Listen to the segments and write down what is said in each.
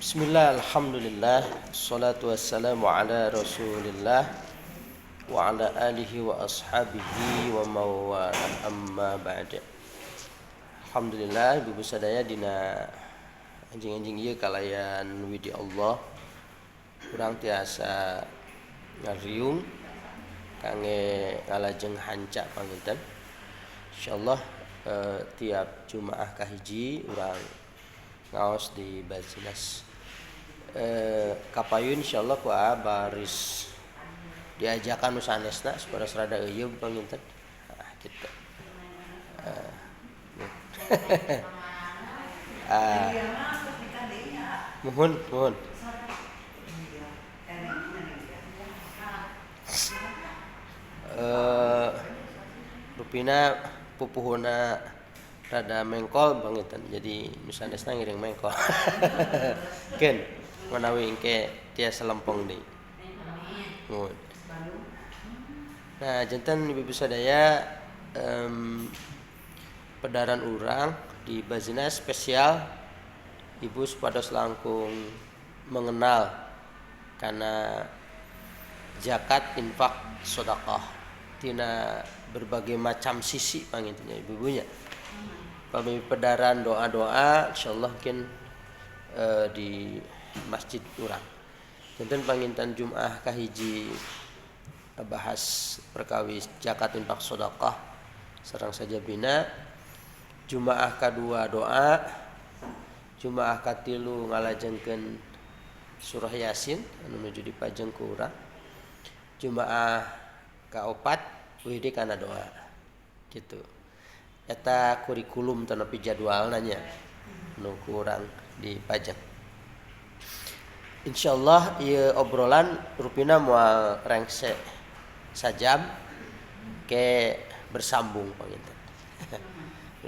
Bismillah, alhamdulillah, salatu wassalamu ala rasulillah wa ala alihi wa ashabihi wa mawala amma ba'da. Alhamdulillah, ibu sadaya dina anjing-anjing ieu kalayan widi Allah urang tiasa ngariung kangge ngalajeng hanca panginten. Insyaallah tiap Jumaah kahiji urang ngaos di Bazinas. Kapayun insyaallah ku baris diajakan nu sanesna saperas rada eueuh panginten. Kitu. Mohon. Rupina pupuhuna rada mengkol panginten. Jadi nu sanesna ngiring mengkol. Keun manawi engke tiasa lempeng deui. Mohon. Nah, janten ibu sadaya pedaran urang di Bazina spesial ibu supados langkung mengenal karena zakat, infak, sedekah tina berbagai macam sisi pangintennya ibu-ibunya. Pami pedaran doa-doa insyaallah mungkin di masjid urang. Janten panginten Jumaah kahiji bahas perkawis zakat, infak, sedekah sareng sajabina. Jumaah kadua doa, Jumaah katilu ngalajengkeun surah Yasin anu nuju dipajeng ku urang. Jumaah kaopat widi kana doa. Kitu. Eta kurikulum tanapi jadwalna nya nu ku urang dipajeng. Insyaallah ieu obrolan rupina moal rengse sajam ke bersambung panginten.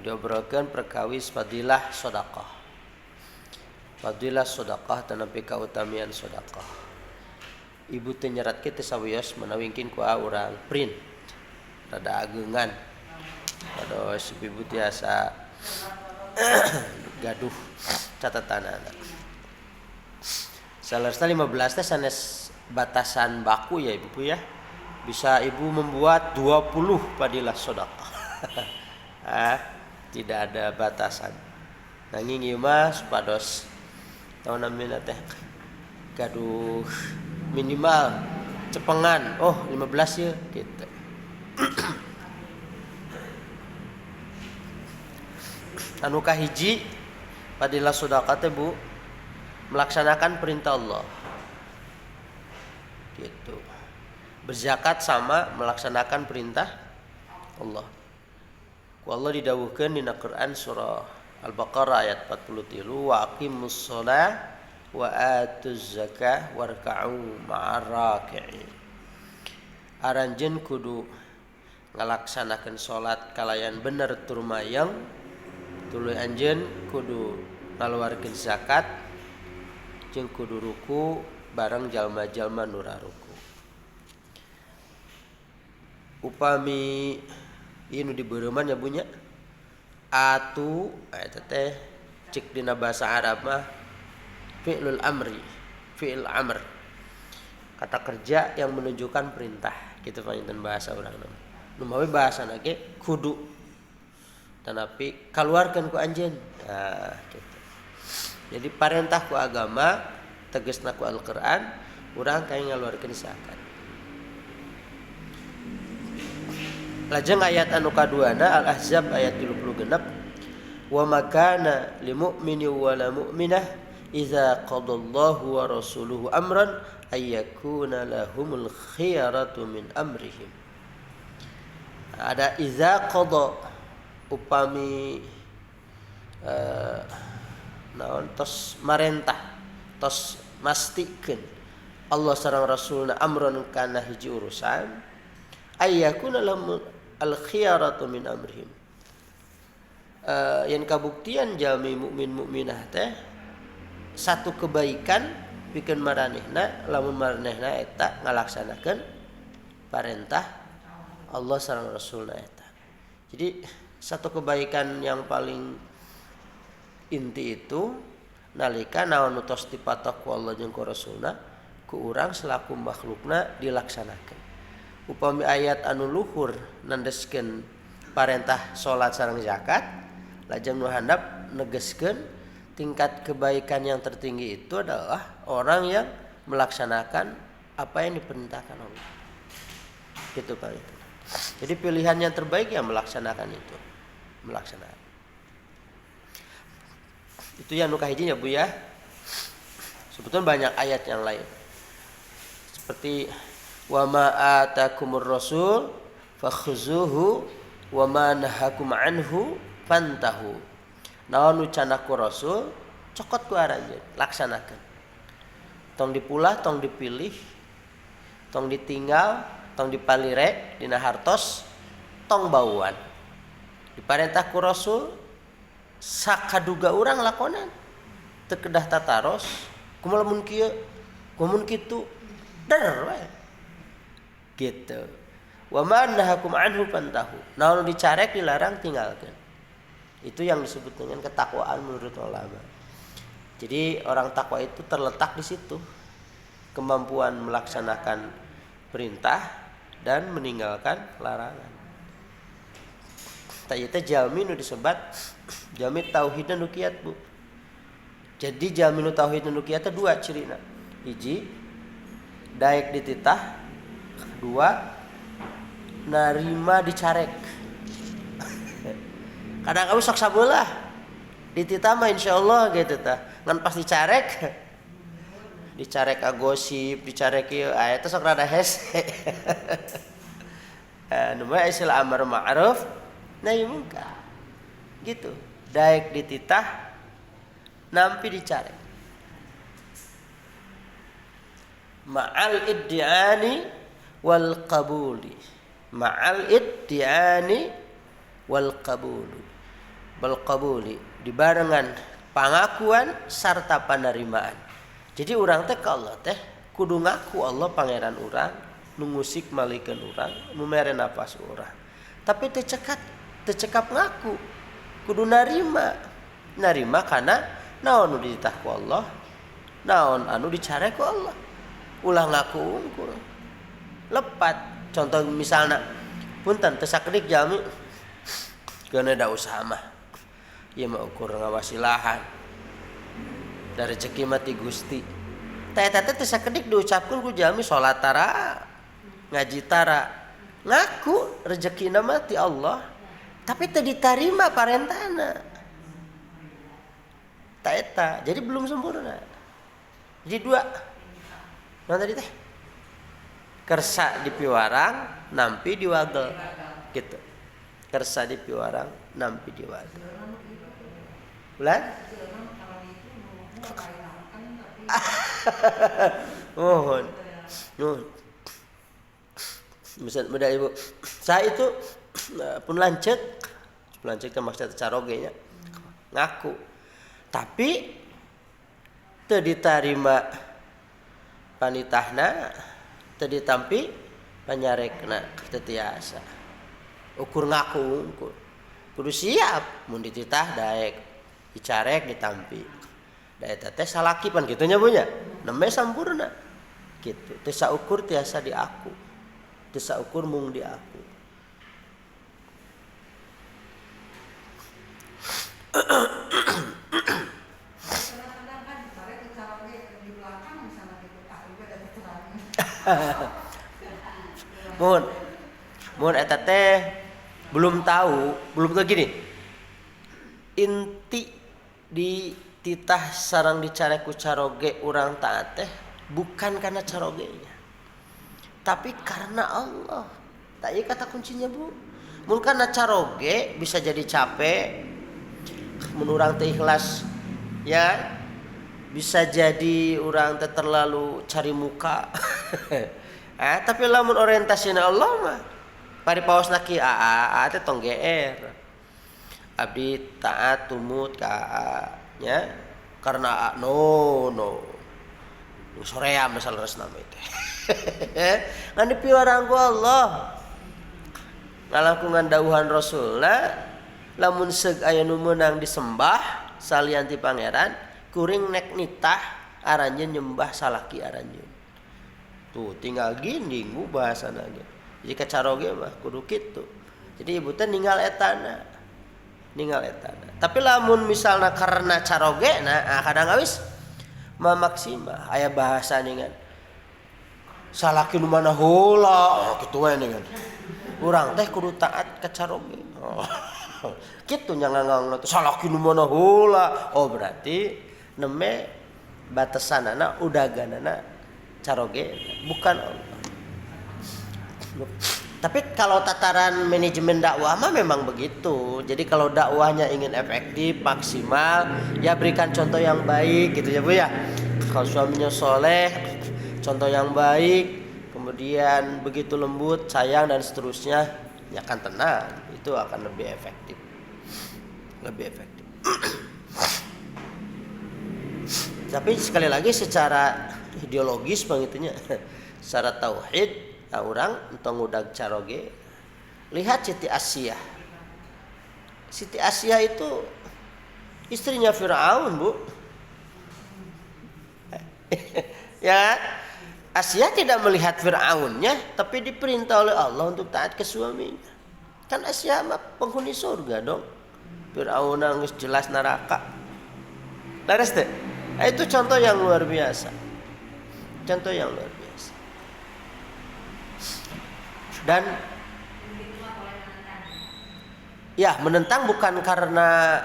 Diobrolkeun perkawis fadilah sedekah. Fadilah sedekah tanapi kautamian sedekah. Ibu teu nyerat kitu sawios manawingkin ku urang print. Rada ageungan. Pados ibu tiasa gaduh catatanana. Salersta 15 teh sanes batasan baku ya ibu ya. Bisa ibu membuat 20 fadilah sedekah. Tidak ada batasan. Nanging ieu mah supados taun namina teh gaduh minimal cepengan 15 ya gitu. Anu kahiji fadilah sedekah teh Bu melaksanakan perintah Allah. Gitu. Berzakat sama melaksanakan perintah Allah. Ku Allah didawuhkeun dina Quran surah Al-Baqarah ayat 43 wa aqimus shalah wa atuz zakah warka'u ma'ar raki'in. Aranjeun kudu ngalaksanakeun salat kalayan bener tur mayang. Tuluy anjeun kudu ngaluarkeun zakat jeung kudu ruku bareng jalma-jalma nu ruku. Upami ieu nu dibeureumman ya bunya atu eta teh cik dina bahasa Arab mah fi'lul amri, fi'il amr. Kata kerja yang menunjukkan perintah kitu panginten bahasa urang nama. Nu mawi bahasana ge kudu. Tanapi kaluarkeun ku anjeun. Nah, kitu. Jadi parentah ku agama tegasna ku Al-Qur'an urang kae ngaluarkeun zakat. Lajeng ayat anu kaduana Al-Ahzab ayat 36 wa makana lil mu'mini wa la mu'minah idza qadallahu wa rasuluhu amran ayyakuna lahumul khiyaratu min amrihim. Ada idza qada upami naon tos marentah tos mastikeun Allah sareng rasulna amron kana hiji urusan ayyakuna lahum al-khiyaratu min amrihim. Yang kabuktian jalmi mukmin mukminah teh satu kebaikan pikeun maranehna lamun maranehna eta ngalaksanakeun parentah Allah sareng rasulna eta. Jadi satu kebaikan yang paling inti itu nalika naon nu tos dipatok ku Allah jeung ku Rasulna ku urang selaku makhlukna dilaksanakeun. Upami ayat anu luhur nandeskeun parentah salat sareng zakat, lajeng nu handap negeskeun tingkat kebaikan yang tertinggi itu adalah orang yang melaksanakan apa yang diperintahkan Allah. Gitu Pak itu. Jadi pilihan yang terbaik yang melaksanakan itu. Melaksanakan. Itu yang nu kahijinya Bu ya. Sebetulnya banyak ayat yang lain. Seperti wa ma atakumur rasul fakhuzuhu wa ma nahakum anhu fantahu. Naon nu cenah ku rasul cokot ku arajeun, laksanakeun. Tong dipulah, tong dipilih, tong ditinggal, tong dipalirek dina hartos, tong bauan. Diparentah ku rasul sakaduga urang lakonan teu kedah tataros kumaha mun kieu kumaha mun kitu der we gitu. Wa ma nahakum anhu fantahu. Naon dicarek dilarang tinggalkeun. Itu yang disebut dengan ketakwaan menurut ulama. Jadi orang takwa itu terletak di situ, kemampuan melaksanakan perintah dan meninggalkan larangan. Tah ieu teh jalmi nu disebat jalmi tauhid nu kiat Bu. Jadi jalmi nu tauhid nu kiat teh dua cirina. Hiji daek dititah, dua narima dicarek. Kadang kamu sok sabelah dititah mah insyaallah gitu tah. Ngan pas dicarek gosip, dicarek ieu aya teh sok rada hese. Nu mah istilah amar ma'ruf nahi munkar. Gitu. Daek dititah nampi dicarek. Ma'al iddiani wal qabuli. Ma'al iddiani wal qabuli. Bal qabuli dibarengan pangakuan sarta panerimaan. Jadi urang teh ka Allah teh kudu ngaku Allah pangeran urang, nu ngusik malikeun urang, nu mere nafas urang. Tapi teu cekap ngaku. Kudu narima kana naon nu dititah ku Allah, naon anu dicarek ku Allah. Ulah ngaku unggul. Lepat. Contoh misalna punten teu sakedik jalmi keuna da usaha mah. Ieu mah ukur ngawasilahan. Da rezeki mah ti Gusti. Tah eta teh teu sakedik diucapkeun ku jalmi salat tara, ngaji tara. Ngaku rezekina mah ti Allah, tapi teu ditarima parentahna. Tah eta, jadi belum sempurna. Jadi dua. Naon tadi teh? Kersa di piwarang, nampi diwagel. Gitu. Kersa di piwarang, nampi diwagel. Bulan? Mohon. Misal mudah Ibu. Saya itu pun lanceuk teh maksudnya caroge nya. Ngaku. Tapi teu ditarima panitahna, teu ditampi panyarekna teu tiasa. Ukur ngaku unggul. Kudu siap mun dititah daek. Dicarek ditampi. Da eta teh salakipan kitu nya Bu nya. Nembe sampurna. Gitu. Teu saukur tiasa diaku. Teu saukur mung diaku. Mun eta teh belum tahu gini. Inti di titah sareng dicarek ku caroge urang taat teh bukan karena carogenya. Tapi karena Allah. Tak ieu kata kuncinya Bu. Mun karena caroge bisa jadi capek. Mun urang teh ikhlas ya bisa jadi urang teh terlalu cari muka. Tapi lamun orientasina Allah mah paripaosna ki aa teh tong GR. Abdi taat tumut ka aa nya karena no sorea misal resna teh. Ngan dipiwarang ku Allah. Ngalangkungan dawuhan Rasulna lamun seug aya nu meunang disembah salian ti pangeran kuring nek nitah aranjeun nyembah salaki aranjeun. Tuh tinggal gini ngu bahasana ge. Jika caroge mah kudu kitu. Jadi ibu teh ninggal etana. Tapi lamun misalna karena caroge nah kadang awis mamaksima aya bahasa ningan. Salaki nu mana heula kitu we ningan. Urang teh kudu taat ka caroge. Kitu nya ngangangna teh salaki nu mana heula. Oh berarti neme batasanana udaganana caroge bukan Allah. Tapi kalau tataran manajemen dakwah mah memang begitu. Jadi kalau dakwahnya ingin efektif, maksimal, ya berikan contoh yang baik gitu ya Bu ya. Kalau suaminya soleh, contoh yang baik, kemudian begitu lembut, sayang dan seterusnya, ya akan tenang. Itu akan lebih efektif. Tapi sekali lagi secara ideologis bangitunya, secara tauhid, orang entong udag caroge. Lihat Siti Asyah. Siti Asyah itu istrinya Firaun, Bu. Ya, Asyah tidak melihat Firaunnya, tapi diperintah oleh Allah untuk taat ke suaminya. Kan Asyah mah penghuni surga dong. Firaun geus jelas neraka. Laras teh. Itu contoh yang luar biasa. Dan ya menentang bukan karena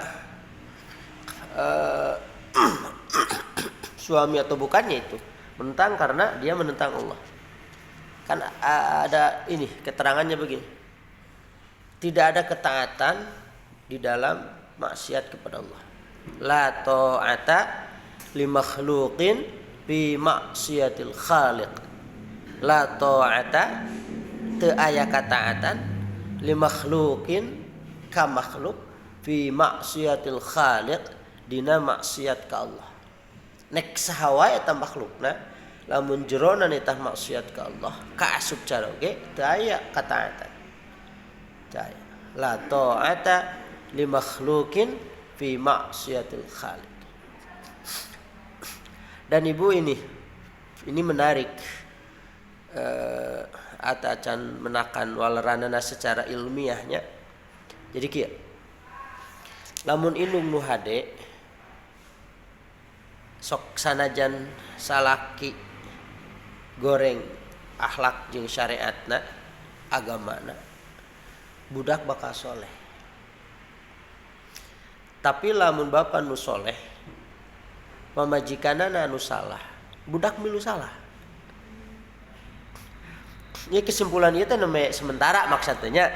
suami atau bukannya itu. Menentang karena dia menentang Allah. Kan ada ini keterangannya begini. Tidak ada ketaatan di dalam maksiat kepada Allah. La ta'ata li makhluqin bi maksiatil khaliq. La ta'ata teu aya kataatan li makhluqin ka makhluk fi maksiatil khaliq dina maksiat ka Allah. Nek sahawa eta makhlukna lamun jerona nitah maksiat ka Allah ka asup caroge teu aya kataatan. Teu aya. La ta'ata li makhluqin fi maksiatil khaliq. Dan ibu ini menarik. Ata acan menakan waleranana secara ilmiahnya. Jadi kieu. Lamun indung nu hade sok sanajan salaki goreng akhlak jeung syariatna, agamana, budak bakal soleh. Tapi lamun bapa nu soleh, mamajikanana nu salah, budak milu salah. Ini kesimpulan ieu teh neme sementara maksudnya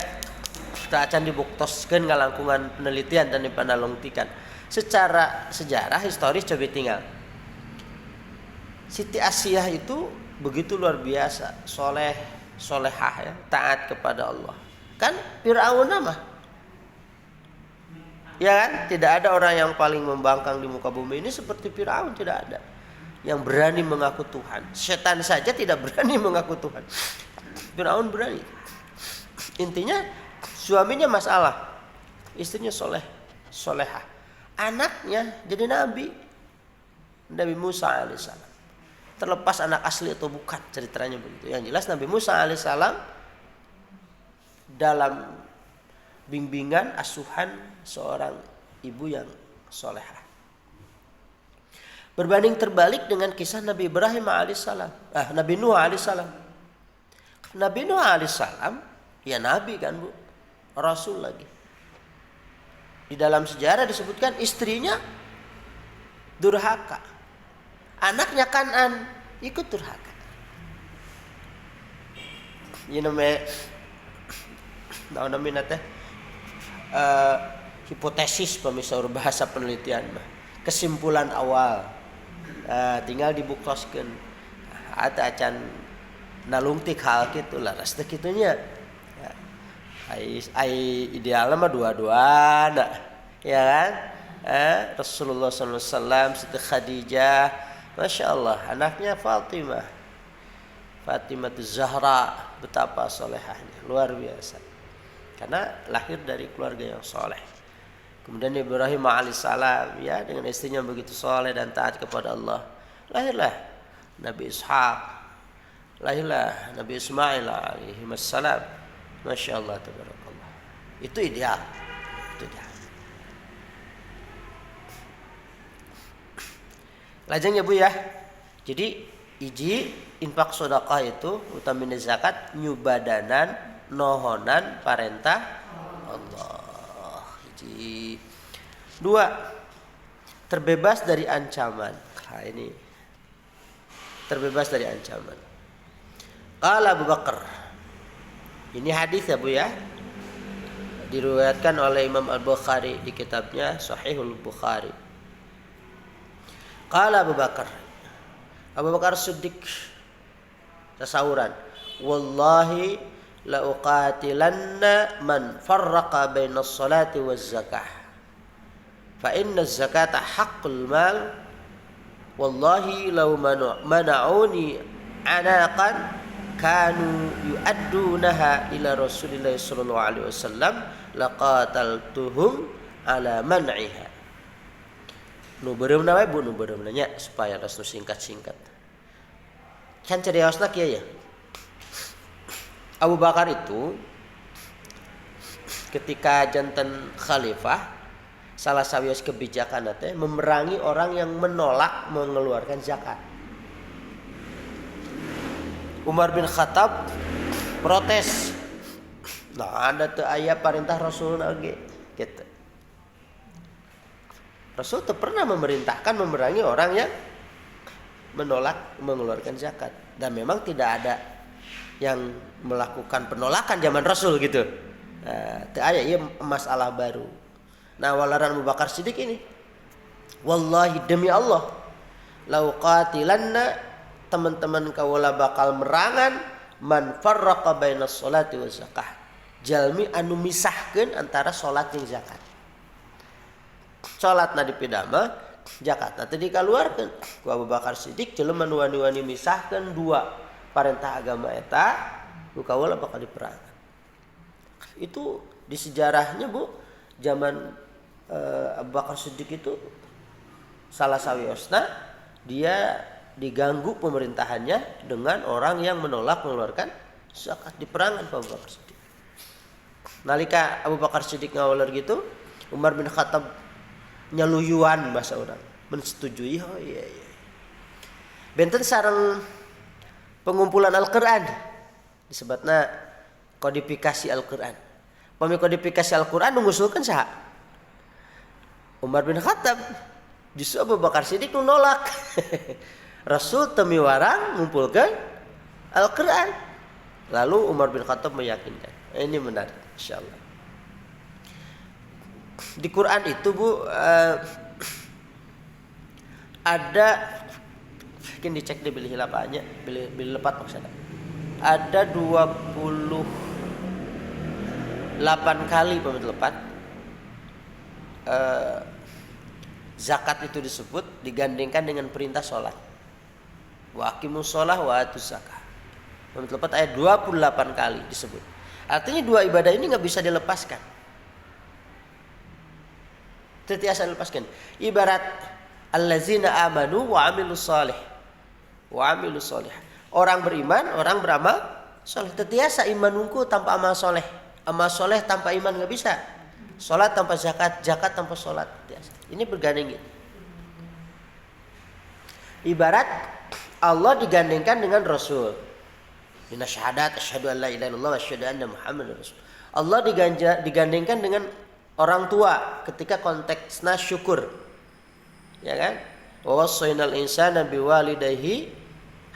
teu acan dibuktoskeun ngalangkungan penelitian dan dipanalungtikan. Secara sejarah historis coba tinggal. Siti Asyah itu begitu luar biasa, solehah ya, taat kepada Allah. Kan Firaun mah. Ya kan? Tidak ada orang yang paling membangkang di muka bumi ini seperti Firaun, tidak ada. Yang berani mengaku Tuhan. Setan saja tidak berani mengaku Tuhan. Firaun berani. Intinya suaminya masalah, istrinya solehah, anaknya jadi Nabi Musa alaihissalam. Terlepas anak asli atau bukan ceritanya begitu. Yang jelas Nabi Musa alaihissalam dalam bimbingan asuhan seorang ibu yang solehah. Berbanding terbalik dengan kisah Nabi Ibrahim alaihissalam, Nabi Nuh alaihissalam. Nabi Nuh alaihissalam, ya Nabi kan Bu, Rasul lagi. Di dalam sejarah disebutkan istrinya durhaka, anaknya Kanan ikut durhaka. Ini namanya, namanya teh hipotesis pemirsa bahasa penelitian, kesimpulan awal, tinggal dibuktoskeun. Ada acan nalungtik hal kitu lah rasta kitunya. Ai idealna mah dua-duana. Ya kan? Rasulullah sallallahu alaihi wasallam, Siti Khadijah, Masya Allah, anaknya Fatimah Zahra, betapa solehahnya, luar biasa. Karena lahir dari keluarga yang soleh. Kemudian Ibrahim alaihissalam ya dengan istrinya begitu soleh dan taat kepada Allah. Lahirlah Nabi Ishak, lahirlah Nabi Ismail alaihi wassalam. Masya Allah tabarakallah. Itu ideal. Itu ideal. Lajengnya Bu ya. Jadi iji infak sedekah itu utamina zakat nyubadanan nohonan parentah Allah. Iji. Dua, terbebas dari ancaman. Nah, ini terbebas dari ancaman. Qala Abu Bakar. Ini hadis ya Bu ya. Diriwayatkan oleh Imam Al-Bukhari di kitabnya Sahihul Bukhari. Qala Abu Bakar. Abu Bakar Siddiq tasawuran. Wallahi la uqatilanna man farraqa baina as-salati waz-zakah. Fa inna az-zakata haqqul mal. Wallahi law mana'uni anaqan kanu yu'addunaha ila Rasulillah sallallahu alaihi wasallam laqataltuhum ala man'iha. Nu beureumna we Bu, nu beureumna nya supaya ras nu singkat-singkat. Can cariosna kieu ya. Abu Bakar itu ketika janten khalifah salah sawios kebijakan teh memerangi orang yang menolak mengeluarkan zakat. Umar bin Khattab protes. Nah, ada teu aya perintah Rasul lagi gitu. Rasul teu pernah memerintahkan memerangi orang yang menolak mengeluarkan zakat, dan memang tidak ada yang melakukan penolakan zaman Rasul gitu. Nah, teu aya ieu masalah baru. Nah, walaran Abu Bakar Siddiq ini, wallahi demi Allah, lau qatilanna teman-teman kaula bakal merangan man farraqa bainas sholati waz zakah. Jalmi anu misahkeun antara salat jeung zakat. Salatna dipidama, zakatna teh dikaluarkeun. Ku Abu Bakar Siddiq jelema nu wani-wani misahkeun dua parentah agama eta, ku kaula bakal diperangan. Itu di sejarahnya Bu, zaman Abu Bakar Siddiq itu salah sawiosna dia diganggu pemerintahannya dengan orang yang menolak mengeluarkan zakat, diperangan Abu Bakar Siddiq. Nalika Abu Bakar Siddiq ngawaleur gitu, Umar bin Khattab nyaluyuan bahasa orang, mensetujui. Oh iya. Benten sareng pengumpulan Al-Qur'an disebutna kodifikasi Al-Qur'an. Pami kodifikasi Al-Qur'an ngusulkeun saha? Umar bin Khattab. Justru Abu Bakar Siddiq nolak. Rasul teu miwarang ngumpulkeun Al-Qur'an. Lalu Umar bin Khattab meyakinkan. Ini benar insyaallah. Di Quran itu Bu ada, mungkin dicek di bilih hilapanya, bilih lepat maksudnya. Ada 28 kali pamit lepat zakat itu disebut digandengkan dengan perintah sholat. Wa aqimus sholah wa atuz zakah. Pamit lepat ayat 28 kali disebut. Artinya dua ibadah ini nggak bisa dilepaskan. Tetiasa dilepaskan. Ibarat allazina amanu wa amilus sholih. Wa amilus sholih. Orang beriman, orang beramal soleh. Tetiasa iman unku tanpa amal soleh. Amal soleh tanpa iman nggak bisa. Sholat tanpa zakat, zakat tanpa sholat. Ini bergandeng. Ibarat Allah digandengkan dengan Rasul. Dina syahadat asyhadu an la ilaha illallah wa asyhadu anna Muhammadar Rasul. Allah digandengkan dengan orang tua ketika konteksnya syukur. Ya kan? Wa wassaynal insana biwalidayhi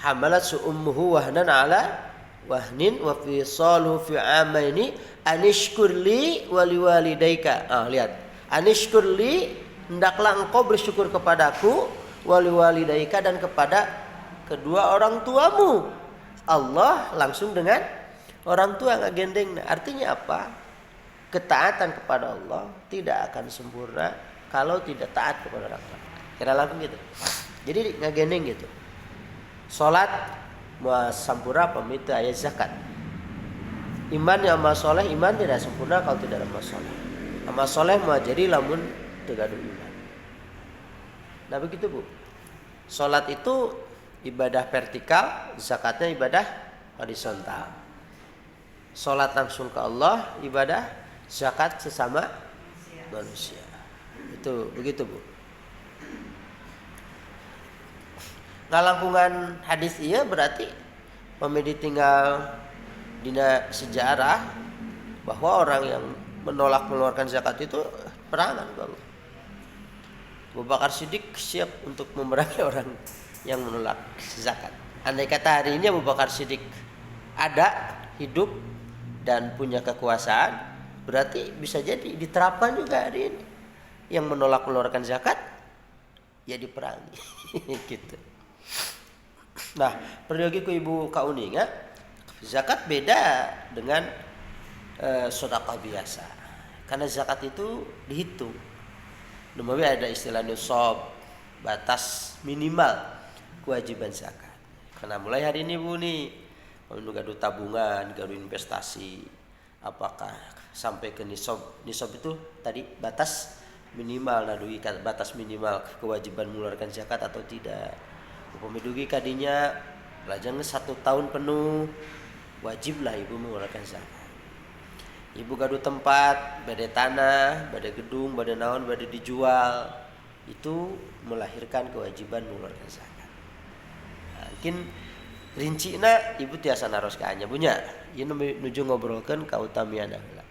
hamalat ummuhu wahnan ala wahnin wa fisaluhu fi amaini anishkurli waliwalidayka. Lihat. Anishkurli, hendaklah engkau bersyukur kepadaku, waliwalidayka, dan kepada kedua orang tuamu. Allah langsung dengan orang tua ngagendeng. Artinya apa? Ketaatan kepada Allah tidak akan sempurna kalau tidak taat kepada orang tua. Kira langsung gitu. Jadi ngagendeng gitu. Salat mau sampurna pamit ayat zakat. Iman yang amal soleh, iman tidak sempurna kalau tidak ada amal soleh. amal soleh mah jadi lamun tegaduh iman. Nah begitu Bu. Salat itu ibadah vertikal, zakatnya ibadah horizontal. Salat langsung ke Allah ibadah, zakat sesama manusia. Itu begitu Bu. Ngalangkungan hadis iya berarti pemedi tinggal dina sejarah bahwa orang yang menolak mengeluarkan zakat itu perangan Bang. Abu Bakar Siddiq siap untuk memerangi orang yang menolak zakat. Andai kata hari ini Abu Bakar Siddiq ada, hidup dan punya kekuasaan, berarti bisa jadi diterapkan juga hari ini. Yang menolak mengeluarkan zakat ya diperangi. Gitu. Nah, pergi ku ibu kauninga, zakat beda dengan sedekah biasa. Karena zakat itu dihitung. Demi ada istilah nisab, batas minimal kewajiban zakat. Karena mulai hari ini Bu nih, mau gaduh tabungan, gaduh investasi, apakah sampai ke nisab? Nisab itu tadi batas minimal, nadugi batas minimal kewajiban mengeluarkan zakat atau tidak. Upamidugi kadinya lajang 1 tahun penuh wajiblah ibu mengeluarkan zakat. Ibu gaduh tempat, badai tanah, badai gedung, badai naon, badai dijual, itu melahirkan kewajiban mengeluarkan zakat. Nah, mungkin rincina ibu tiasa naros ka anya punya. Ieu nuju ngobrolkeun kautamian heula.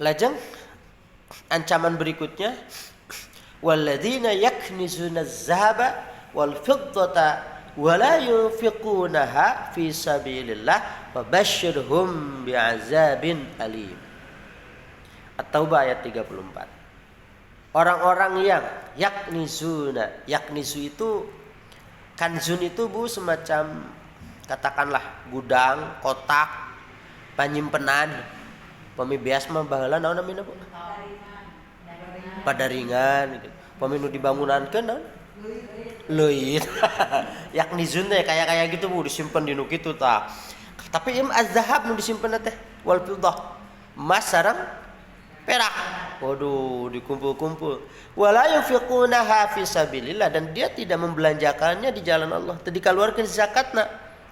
Lajeng ancaman berikutnya, walladzina yaknizuna az-zahaba wal fiddata wa la yunfiqunaha fi sabilillah fabashshirhum bi'azabin alim. At-Taubah ayat 34. Orang-orang yang yaknizuna, yaknizu itu kanzun itu Bu semacam katakanlah gudang, kotak, panyimpenan. Pemibias mah baheula naon namina Bu? Padaringan gitu. Paminu dibangunankeun naon? Leuit. Yaknizun teh kayak gitu Bu disimpen di nu kitu tah. Tapi im az-zahab nu disimpen teh wal fiddah. Emas sareng perak. Waduh, dikumpul-kumpul. Wala yunfiqunaha fi sabilillah, dan dia tidak membelanjakannya di jalan Allah. Tadi keluarkan zakatna.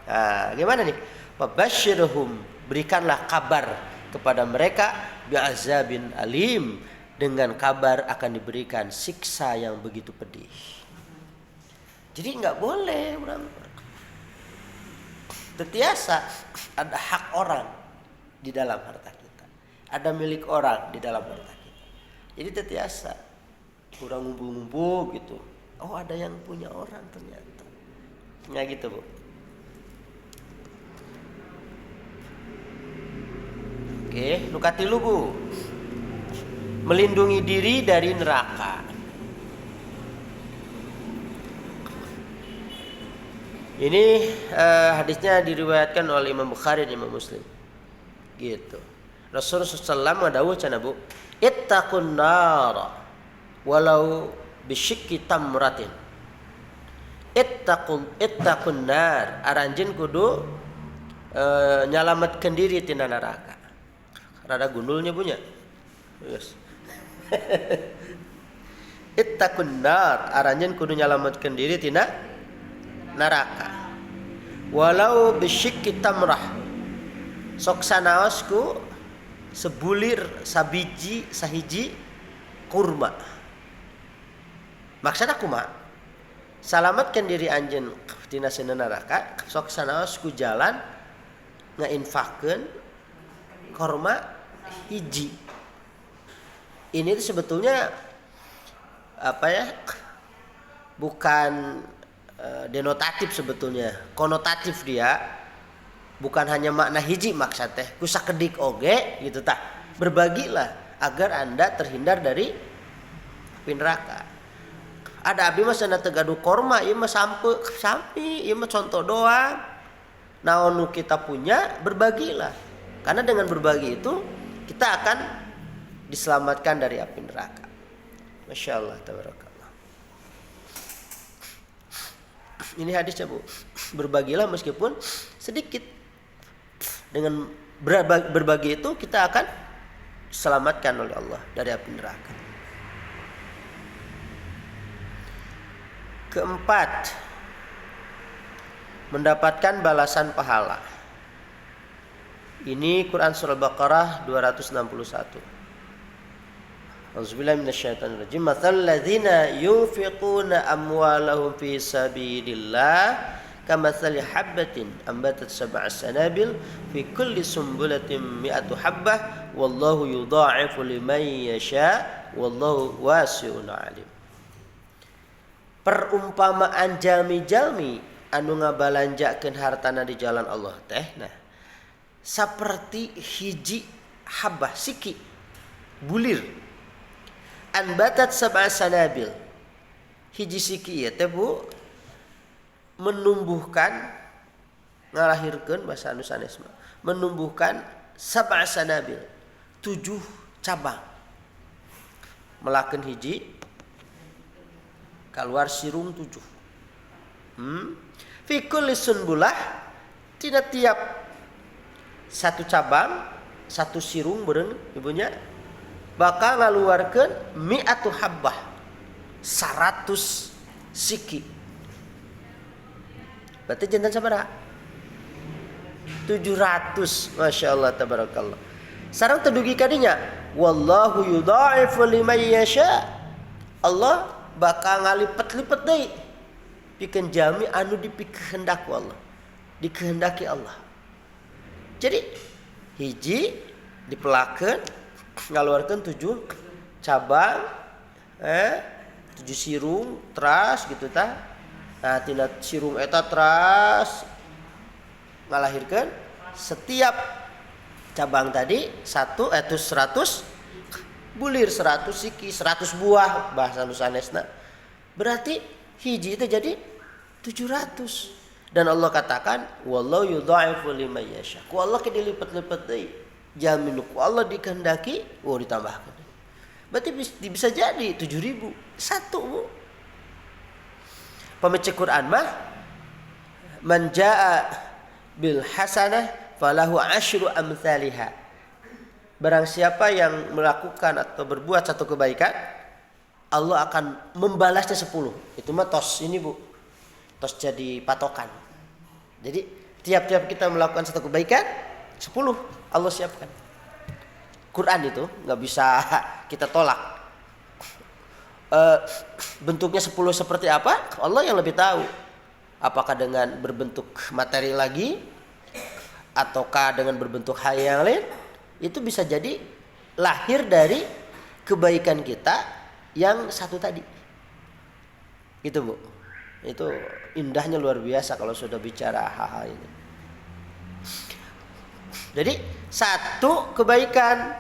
Nah, gimana nih? Fabashshirhum, berikanlah kabar kepada mereka bi'azabin alim, dengan kabar akan diberikan siksa yang begitu pedih. Jadi enggak boleh orang terbiasa ada hak orang di dalam harta kita, ada milik orang di dalam harta kita. Jadi terbiasa kurang ngumpul-ngumpul gitu. Oh ada yang punya orang ternyata. Ya gitu Bu. Oke, nukatilu Bu. Melindungi diri dari neraka. Ini hadisnya diriwayatkan oleh Imam Bukhari dan Imam Muslim. Gitu. Rasulullah SAW dawuh cenah Bu, ittaqun nar walau bisyikki tamratin. Ittaqun nar, aranjeun kudu nyalametkeun diri tina neraka. Rada gundulnya punya. Yes. Ittaqun nar, aranjeun kudu nyalametkeun diri tina neraka. Walau bisyikki tamrah, sok sanaosku sebulir sabiji sahiji kurma. Maksudna kumaha? Salamatkeun diri anjeun tina seueur neraka, sok sanaosku jalan ngainfakkeun kurma hiji. Ini tuh sebetulnya apa ya? Bukan denotatif sebetulnya, konotatif dia, bukan hanya makna hiji maksud teh ku sakedik oge gitu tah. Berbagilah agar Anda terhindar dari api neraka. Ada abdi mah cenah tegaduh korma, ieu mah sampi, ieu mah contoh doang. Naon nu kita punya berbagilah. Karena dengan berbagi itu kita akan diselamatkan dari api neraka. Masyaallah tabarakallah. Ini hadisnya Bu. Berbagilah meskipun sedikit. Dengan berbagi itu kita akan diselamatkan oleh Allah dari api neraka. Keempat, mendapatkan balasan pahala. Ini Quran surah Baqarah 261. Auzubillahi minasyaitonir rajim. Matsal ladzina yunfiquna amwalahum fi sabilillah kamatsali habbatin ambatat sab'a sanabil fi kulli sumbulatin mi'atu habbah wallahu yudha'ifu liman yasha wallahu wasi'un 'alim. Perumpamaan jalmi-jalmi anu ngabalanjakeun hartana di jalan Allah teh nah saperti hiji habbah siki bulir anbatat sab'a sanabil. Hiji siki ya teh Bu menumbuhkan ngalahirkeun bahasa anu sanes menumbuhkan sab'a sanabil 7 cabang. Melakeun hiji keluar sirung 7. Fi kulli sunbulah tina tiap satu cabang satu sirung beureun ibunya bakal ngaluarkeun mi'atu habbah 100 siki. Berarti jantan sabaraha? 700. Masya Allah tabarakallah. Sareng tedugi kadinya wallahu yudha'ifu liman yasha. Allah bakal ngalipet-lipet deui pikeun jalmi anu dipikehendak Allah, dikehendaki Allah. Jadi hiji dipelakeun ngaluarkeun 7 cabang 7 sirung teras gitu tah. Nah tina sirung eta teras ngalahirkeun setiap cabang tadi 100 bulir 100 siki 100 buah bahasa nusanesna. Berarti hiji itu jadi 700. Dan Allah katakan wallahu yudha'ifu liman yasha. Ku Allah ke dilipet-lipet deui. Jamin ku Allah dikehendaki ditambahkeun. Berarti bisa jadi 7.000 satu Bu. Pemaca Quran mah man jaa bil hasanah falahu asyru amsalihha. Barang siapa yang melakukan atau berbuat satu kebaikan, Allah akan membalasnya 10. Itu mah tos ini Bu. Tos jadi patokan. Jadi tiap-tiap kita melakukan satu kebaikan, 10 Allah siapkan. Quran itu nggak bisa kita tolak. Bentuknya 10 seperti apa? Allah yang lebih tahu. Apakah dengan berbentuk materi lagi, ataukah dengan berbentuk hal yang lain? Itu bisa jadi lahir dari kebaikan kita yang satu tadi. Itu Bu. Itu indahnya luar biasa kalau sudah bicara hal-hal ini. Jadi satu kebaikan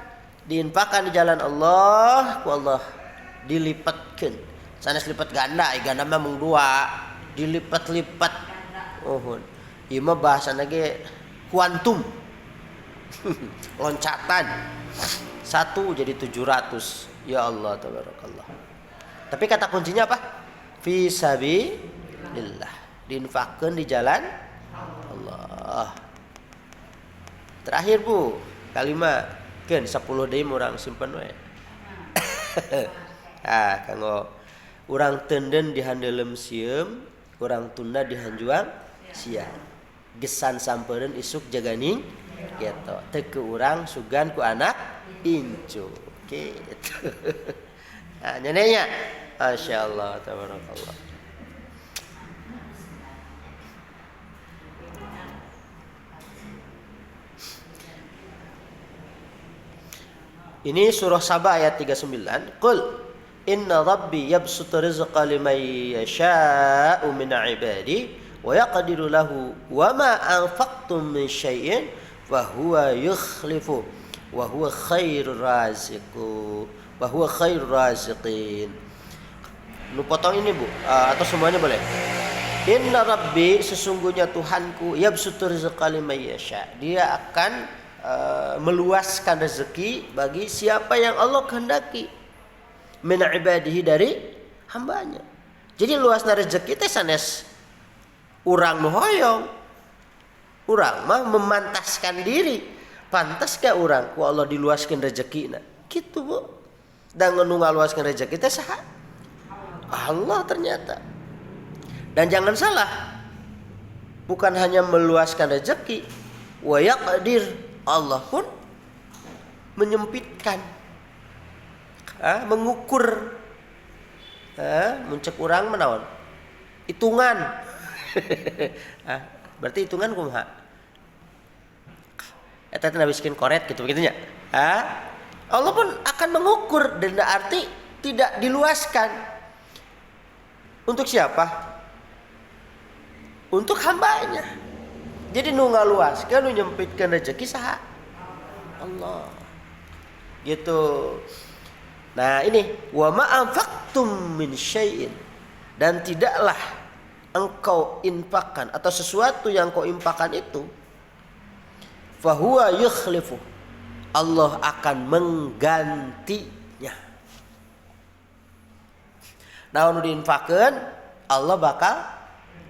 diinfakkan di jalan Allah, ku Allah dilipatkeun. Sanes lipat ganda, ganda mah mung 2, dilipat-lipat. Ieu mah bahasana ge kuantum. Loncatan 1 jadi 700. Ya Allah tabarakallah. Tapi kata kuncinya apa? Fi sabilillah. Diinfakkeun di jalan Allah. Terakhir Bu, kalimat keun 10 deui urang simpen we. Kanggo urang teunden dihandeulem sieum, urang tunda dihanjuang sia. Gesan sampeureun isuk jaganing gitu. Teu ke urang sugan ku anak incu. Gitu. Nah, nyanyinya. Masyaallah tabarakallah. Ini surah Saba ayat 39. Qul inna rabbi yabsutu rizqa liman yasha'u min 'ibadi wa yaqdiru lahu wa ma anfaqtum min syai'in fa huwa yukhlifu wa huwa khairur raziqu wa huwa khairur raziqin. Lu potong ini Bu, atau semuanya boleh. Inna rabbi, sesungguhnya Tuhanku, yabsutu rizqa liman yasha. Dia akan meluaskan rezeki bagi siapa yang Allah kehendaki min ibadihi dari hambanya. Jadi luasna rezeki teh sanes urang nu hoyong. Urang mah memantaskan diri pantas ke orang ku Allah diluaskan rezeki gitu bu. Dan nu ngaluaskan rezeki teh saha? Allah ternyata. Dan jangan salah, bukan hanya meluaskan rezeki, wa yaqdir, Allah pun menyempitkan, mengukur, muncak urang menawan, hitungan, berarti hitungan kumaha? Eta teh nabiskeun koret gitu begitunya. Allah pun akan mengukur dan arti tidak diluaskan. Untuk siapa? Untuk hambanya. Jadi nu ngaluaskeun, nu nyempitkeun rezeki saha? Allah. Gitu. Nah, ini wa ma anfaqtum min syai'in, dan tidaklah engkau infakkan atau sesuatu yang kau infakkan itu fahuwa yukhlifu, Allah akan menggantinya. Nah, nu diinfakkeun Allah bakal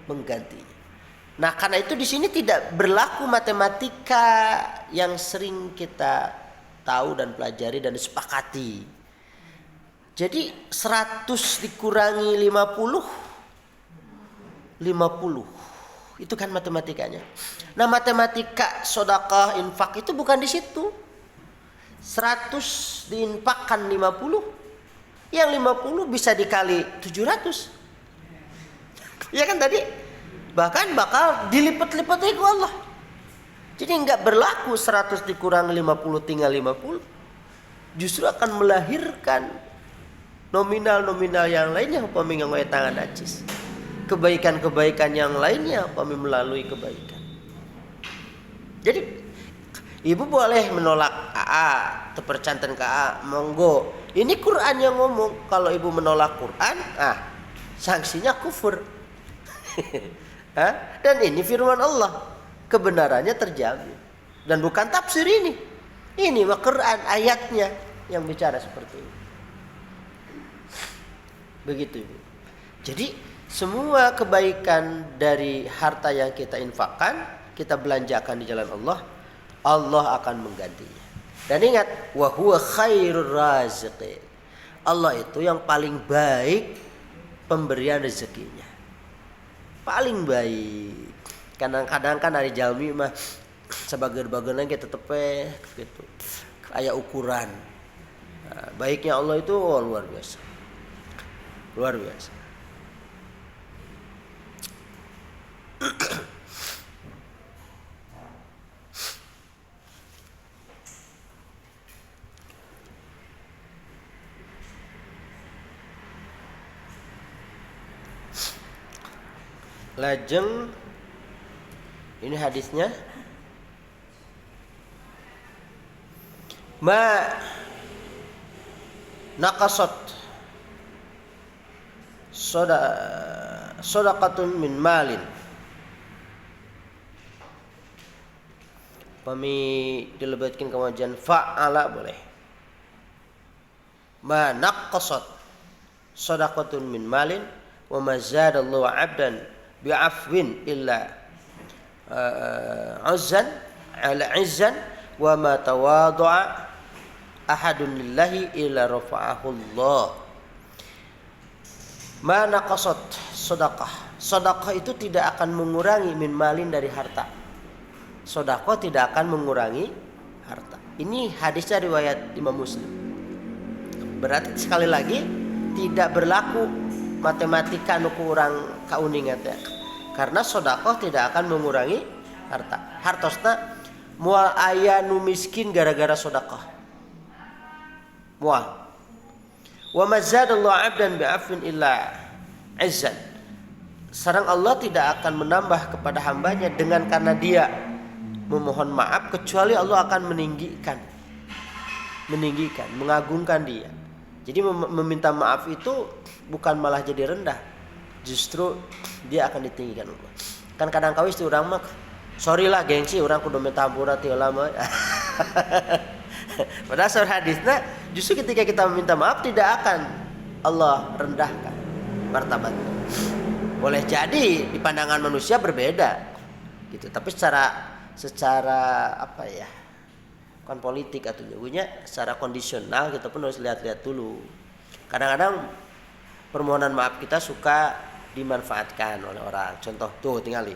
menggantinya. Nah, karena itu di sini tidak berlaku matematika yang sering kita tahu dan pelajari dan disepakati. Jadi 100 dikurangi 50 itu kan matematikanya. Nah, matematika sedekah infak itu bukan di situ. 100 diinfakkan 50, yang 50 bisa dikali 700. Ya kan tadi? Bahkan bakal dilipat-lipat oleh Allah. Jadi enggak berlaku 100 dikurang 50 tinggal 50. Justru akan melahirkan nominal-nominal yang lainnya upami nganggo tangan najis. Kebaikan-kebaikan yang lainnya upami melalui kebaikan. Jadi ibu boleh menolak terpercantan ke monggo. Ini Quran yang ngomong. Kalau ibu menolak Quran, sanksinya kufur. Dan ini firman Allah, kebenarannya terjamin. Dan bukan tafsir ini. Ini mah Quran ayatnya yang bicara seperti ini. Begitu ibu. Jadi semua kebaikan dari harta yang kita infakkan, kita belanjakan di jalan Allah, Allah akan menggantinya. Dan ingat, wa huwa khairur raziqin. Allah itu yang paling baik pemberian rezekinya. Paling baik. Kadang-kadang kan hari jalmi mah sebagian-bagian kita tepe gitu. Aya ukuran. Nah, baiknya Allah itu luar biasa. Luar biasa. Lajeng ini hadisnya ma naqasat sadaqatun min malin. Pami dilebatkan kewajiban fa'ala boleh. Ma naqasat sadaqatun min malin wa ma zadallahu 'abdan bi'afwin illa uzzan ala izzan wa ma tawadu'a ahadun lillahi illa rafa'ahu Allah. Ma naqasat sedekah. Sedekah itu tidak akan mengurangi min malin dari harta. Sedekah tidak akan mengurangi harta. Ini hadisnya riwayat Imam Muslim. Berarti sekali lagi tidak berlaku matematika nu kurang kauningat ya. Karena sedekah tidak akan mengurangi harta. Hartosna moal aya nu miskin gara-gara sedekah. Moal. Wa mazadallahu 'abdan bi'afwin illa 'izzan. Sareng Allah tidak akan menambah kepada hambanya dengan karena dia memohon maaf, kecuali Allah akan meninggikan, mengagungkan dia. Jadi meminta maaf itu bukan malah jadi rendah, justru dia akan ditinggikan Allah. Kan kadang kawis ti urang mah sorry lah gengsi urang kudu minta hampura ti ulama. Padahal surah hadisnya justru ketika kita meminta maaf tidak akan Allah rendahkan martabatnya. Boleh jadi di pandangan manusia berbeda gitu, tapi secara apa ya, Bukan politik atau jagonya secara kondisional kita pun harus lihat-lihat dulu. Kadang-kadang permohonan maaf kita suka dimanfaatkan oleh orang. Contoh tuh tinggali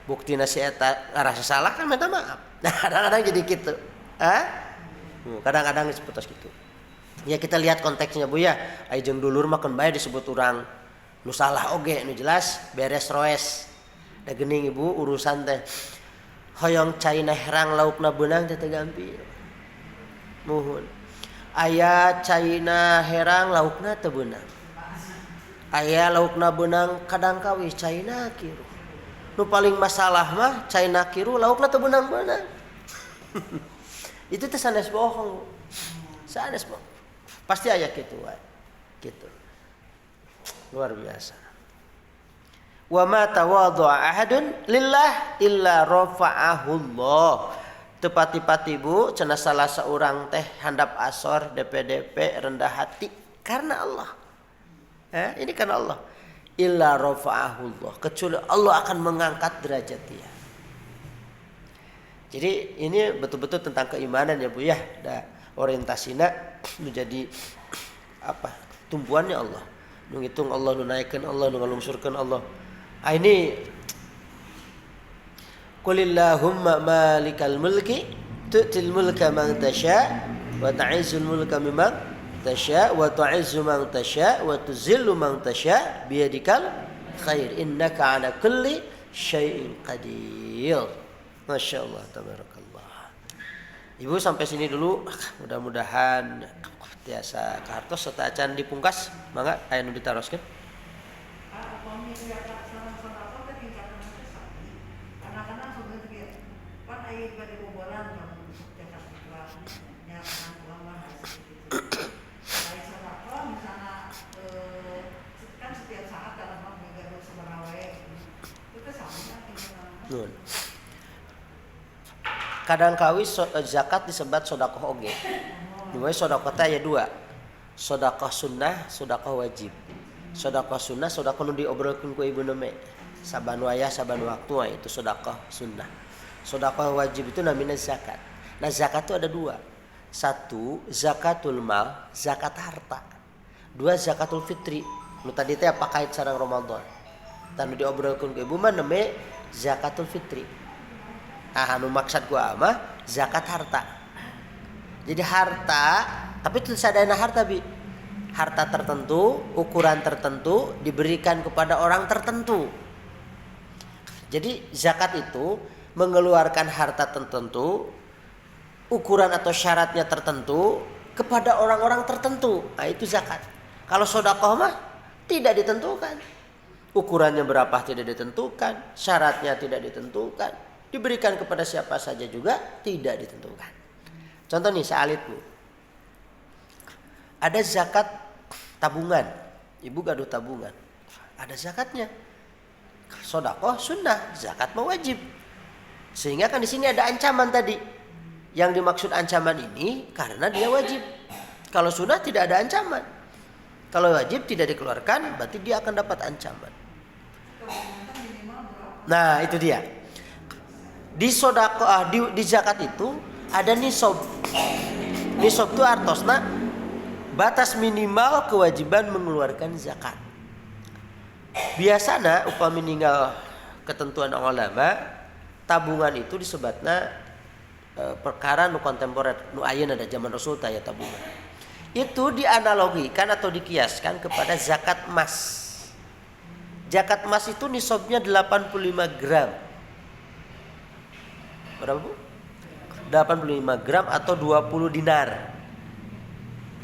bukti nasihat rasa salah kan minta maaf. Nah kadang-kadang jadi gitu. Kadang-kadang seperti itu. Ya kita lihat konteksnya Bu ya. Ajeng dulur makan bae disebut orang nu salah oge nu jelas beres roes. Da geuning Ibu urusan teh hoyong cai herang laukna beunang teh gampi. Muhun. Aya caina herang laukna teu beunang. Aya laukna beunang kadang kawis caina kiru. Nu paling masalah mah caina kiru laukna teu beunang-beunang. Itu teh sanes bohong. Sanes bohong. Pasti aya kitu wae. Gitu. Luar biasa. Wa ma tawadhu'a ahadun lillah illa rafa'ahu Allah. Tepati-pati Bu, cenah salah seorang teh handap asor DP rendah hati karena Allah. Ini karena Allah. Illa rafa'ahu Allah. Kecuali Allah akan mengangkat derajat dia. Jadi ini betul-betul tentang keimanan ya Bu ya. Orientasina menjadi apa? Tumpuannya Allah. Nu ngitung Allah, nu naikkeun Allah, nu ngalungsurkeun Allah. Ini Qulillahumma malikal mulki tu'til mulka man tasha wa ta'izzul mulka mimman tasha wa tu'izzu man tasha wa tuzillu man tasha biyadikal khair innaka ala kulli syai'in qadir. Masyaallah tabarakallah. Ibu sampai sini dulu. Mudah-mudahan tiasa kartos serta acan dipungkas mangga aya nu ditaroskeun. Kadang kawis zakat disebut sedekah oge. Dimana sedekah teh aya dua. Sedekah sunnah, sedekah wajib. Sedekah sunnah sedekah nu diobrolkeun ku ibuna me. Saban wayah saban waktu itu sedekah sunnah. Sedekah wajib itu namanya zakat. Nah zakat itu ada dua. Satu zakatul mal, zakat harta. Dua zakatul fitri. Nu tadi teh apa kait sareng Ramadan. Tanu diobrolkeun ku ibu mah namanya zakatul fitri. Anu maksud gua mah zakat harta. Jadi harta, tapi itu sadayana harta Bi. Harta tertentu, ukuran tertentu diberikan kepada orang tertentu. Jadi zakat itu mengeluarkan harta tertentu, ukuran atau syaratnya tertentu kepada orang-orang tertentu. Nah itu zakat. Kalau sedekah mah tidak ditentukan. Ukurannya berapa tidak ditentukan, syaratnya tidak ditentukan. Diberikan kepada siapa saja juga tidak ditentukan. Contoh nih sealit Bu. Ada zakat tabungan. Ibu gaduh tabungan. Ada zakatnya. Sedekah sunnah, zakat mah wajib. Sehingga kan di sini ada ancaman tadi. Yang dimaksud ancaman ini karena dia wajib. Kalau sunnah tidak ada ancaman. Kalau wajib tidak dikeluarkan berarti dia akan dapat ancaman. Nah, itu dia. Di sedekah di zakat itu ada nisab. Nisab itu artosna batas minimal kewajiban mengeluarkan zakat. Biasana upami ninggal ketentuan ulama, tabungan itu disebutna perkara nu kontemporer, nu ayeuna da zaman Rasul teh tabungan. Itu dianalogikan atau dikiaskan kepada zakat emas. Zakat emas itu nisabnya 85 gram. Berapa Bu? 85 gram atau 20 dinar.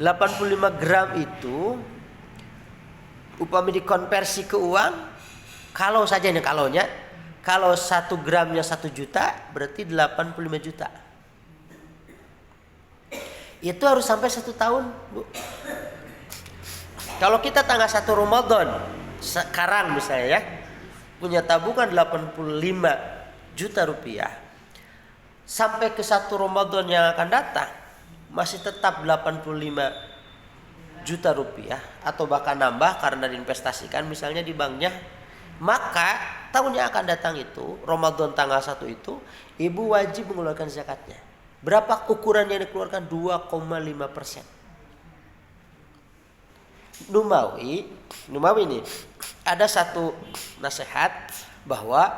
85 gram itu upami dikonversi ke uang, kalau saja ini kalau 1 gramnya 1 juta berarti 85 juta. Itu harus sampai 1 tahun Bu. Kalau kita tanggal 1 Ramadan sekarang misalnya ya, punya tabungan 85 juta rupiah, sampai ke 1 Ramadan yang akan datang masih tetap 85 juta rupiah atau bahkan nambah karena diinvestasikan misalnya di banknya, maka tahun yang akan datang itu Ramadan tanggal 1 itu ibu wajib mengeluarkan zakatnya. Berapa ukuran yang dikeluarkan? 2,5%. Numawi ini ada satu nasihat bahwa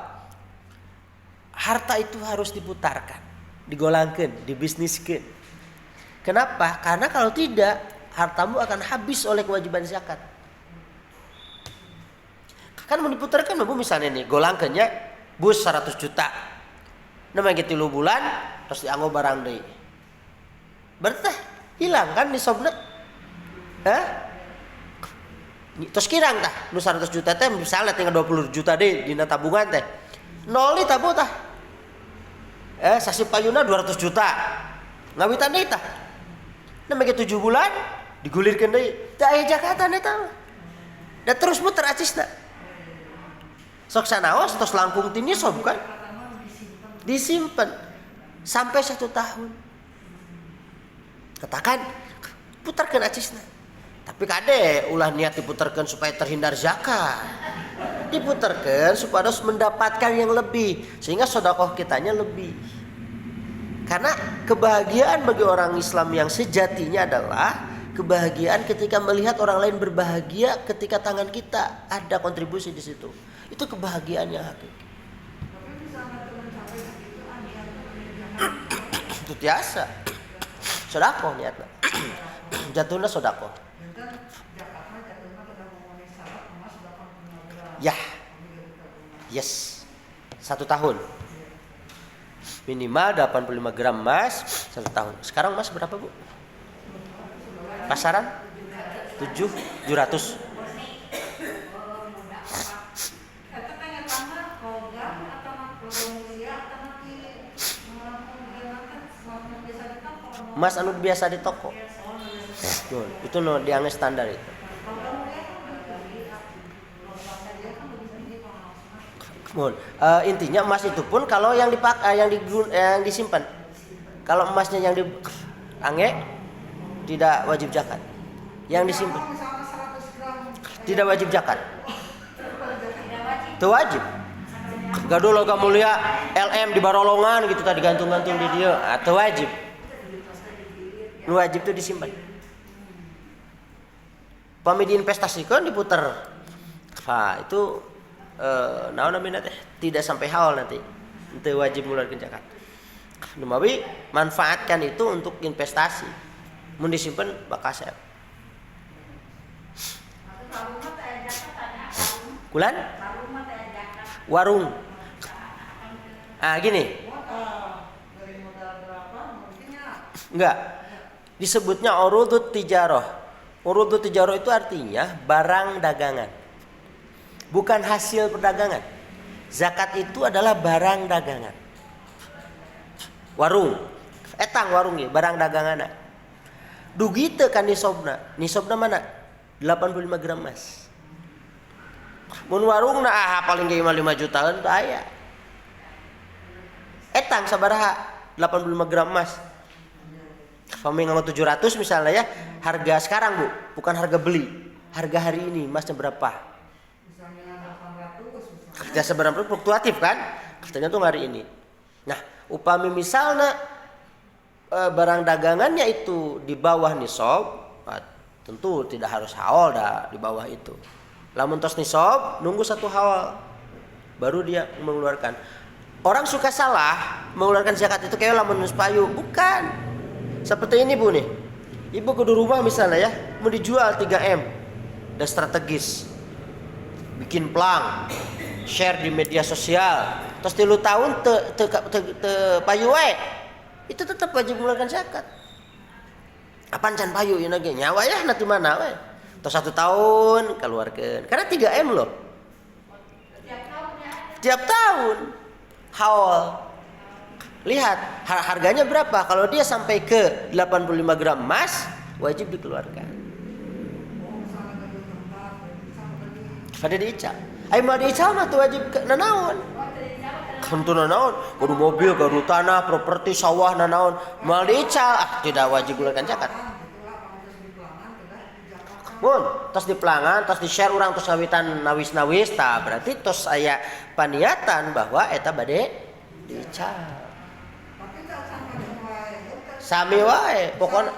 harta itu harus diputarkan, digolangkan, dibisniskan. Kenapa? Karena kalau tidak, hartamu akan habis oleh kewajiban zakat. Kan mau diputarkan, misalnya nih, golangkannya bus 100 juta. Namanya 3 bulan, terus dianggo barang deui. Berarti hilang kan nisabna? Terus kirang tah, nu 100 juta teh misalnya tinggal 20 juta deh dina tabungan teh. Nol nih tabu tah. Sasi payuna 200 juta. Ngawitan deui tah. Namanya 7 bulan digulirkeun deui. Teu aya jakatan eta. Dan terus muter acisna. Sok sanaos tos langkung ti nisab kan? Disimpan sampai 1 tahun. Katakan putarkeun acisna. Tapi kade ulah niat diputarkan supaya terhindar zakat. Diputarkan supaya harus mendapatkan yang lebih, sehingga sedekah kitanya lebih. Karena kebahagiaan bagi orang Islam yang sejatinya adalah kebahagiaan ketika melihat orang lain berbahagia ketika tangan kita ada kontribusi di situ. Itu kebahagiaan yang hakiki. Itu biasa. Sedekah niatna. Jatuhna sedekah. Ya, yes, 1 tahun. Minimal 85 gram emas 1 tahun. Sekarang emas berapa, Bu? Pasaran? 700. Emas anu biasa di toko. Itu no dianggap standar itu. Intinya emas itu pun kalau yang dipakai yang disimpan. Kalau emasnya yang diangge tidak wajib zakat. Yang disimpan tidak wajib zakat. Itu wajib. Gaduh logam mulia LM di barolongan gitu tadi gantung-gantung di dia, atau wajib. Nu wajib itu disimpan. Pami diinvestasikan diputer. Nah, itu naon namina teh tidak sampai haul nanti. Itu wajib mengeluarkan zakat. Numawi manfaatkan itu untuk investasi. Mun disimpan bakasep. Kulan? Warung. Gini. Enggak. Disebutnya urudut tijarah. Urudut tijarah itu artinya barang dagangan. Bukan hasil perdagangan. Zakat itu adalah barang dagangan. Warung. Etang warung ya, barang dagangan. Dugi teu kan nisabna. Nisabna mana? 85 gram emas. Mun warungna paling ge 5 jutaan teu aya. Etang sabaraha? 85 gram emas. Pami nganggo 700 misalnya ya, harga sekarang Bu, bukan harga beli. Harga hari ini emasnya berapa? Jasa sebenarnya fluktuatif kan, tergantung hari ini. Nah, upami misalnya barang dagangannya itu di bawah nisab, tentu tidak harus haul dah di bawah itu. Lamun tos nisab, nunggu 1 haul, baru dia mengeluarkan. Orang suka salah mengeluarkan zakat itu kayak lamun nus payu, bukan. Seperti ini Bu nih, ibu kudu rumah misalnya ya, mau dijual 3M, dan strategis, bikin plang. Share di media sosial, terus 3 tahun te payu wae, itu tetap wajib mengeluarkan zakat. Apaan can payu ieu ge nyawa ya nanti mana wae. Terus 1 tahun keluarkan. Karena 3M loh. Tiap tahun haul. Lihat harganya berapa. Kalau dia sampai ke 85 gram emas, wajib dikeluarkan. Kada diicap. Ai mah diicap mah tuh wajib nanaon. Tentu nanaon, kudu mobil, kudu tanah, properti, sawah nanaon. Mal diicap, tidak wajib mengeluarkan zakat. Mun, tos di pelangan, tos di share urang tos ngawitan nawis-nawis, tah berarti tos aya paniatan bahwa eta bade diicap. Sami wae pokoknya.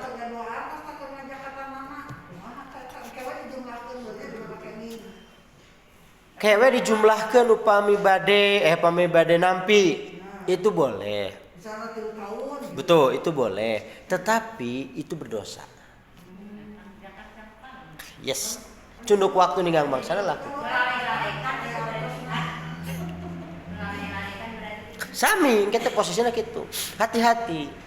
Kewe dijumlahkeun upami bade nampi itu boleh. Betul, itu boleh. Tetapi itu berdosa. Yes. Cunduk waktu ninggang bangsana laku. Sami, kita posisinya gitu. Hati-hati.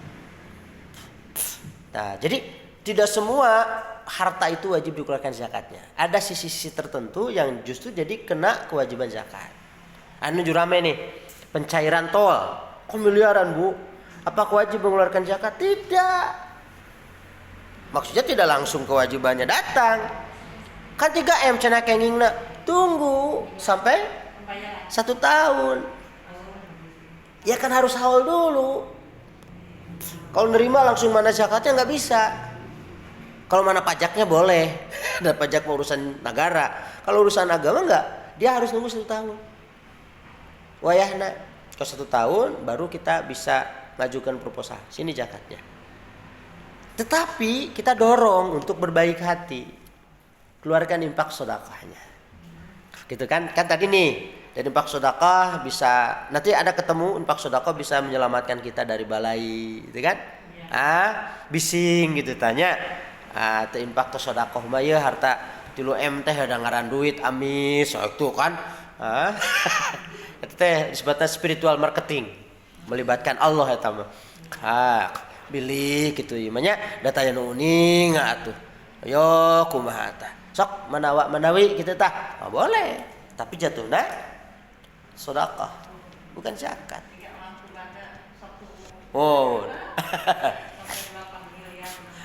Nah, jadi tidak semua harta itu wajib dikeluarkan zakatnya. Ada sisi-sisi tertentu yang justru jadi kena kewajiban zakat. Anu jurame nih, pencairan tol. Kok miliaran, Bu? Apa wajib mengeluarkan zakat? Tidak. Maksudnya tidak langsung kewajibannya datang. Kan 3M cenah kengingna. Tunggu sampai 1 tahun. Ya kan harus haul dulu. Kalau nerima langsung mana zakatnya nggak bisa. Kalau mana pajaknya boleh. Dan pajak urusan negara. Kalau urusan agama nggak. Dia harus nunggu 1 tahun. Wayahna. Kalau 1 tahun baru kita bisa ngajukan proposal. Sini zakatnya. Tetapi kita dorong untuk berbaik hati. Keluarkan infak sedekahnya. Gitu kan? Kan tadi nih. Dan infak sedekah bisa nanti ada ketemu infak sedekah bisa menyelamatkan kita dari balai, gitu kan? Bising gitu tanya. Teu infak sedekah mah ye harta 3M teh ada ngaran duit amis, itu kan. Itu teh disebutna spiritual marketing. Melibatkan Allah eta mah. Bilih gitu ieu mah nya datanya nu uning atuh. Ayo kumaha tah? Sok manawi kitu tah. Boleh. Tapi jatuhna sedekah bukan zakat. Oh.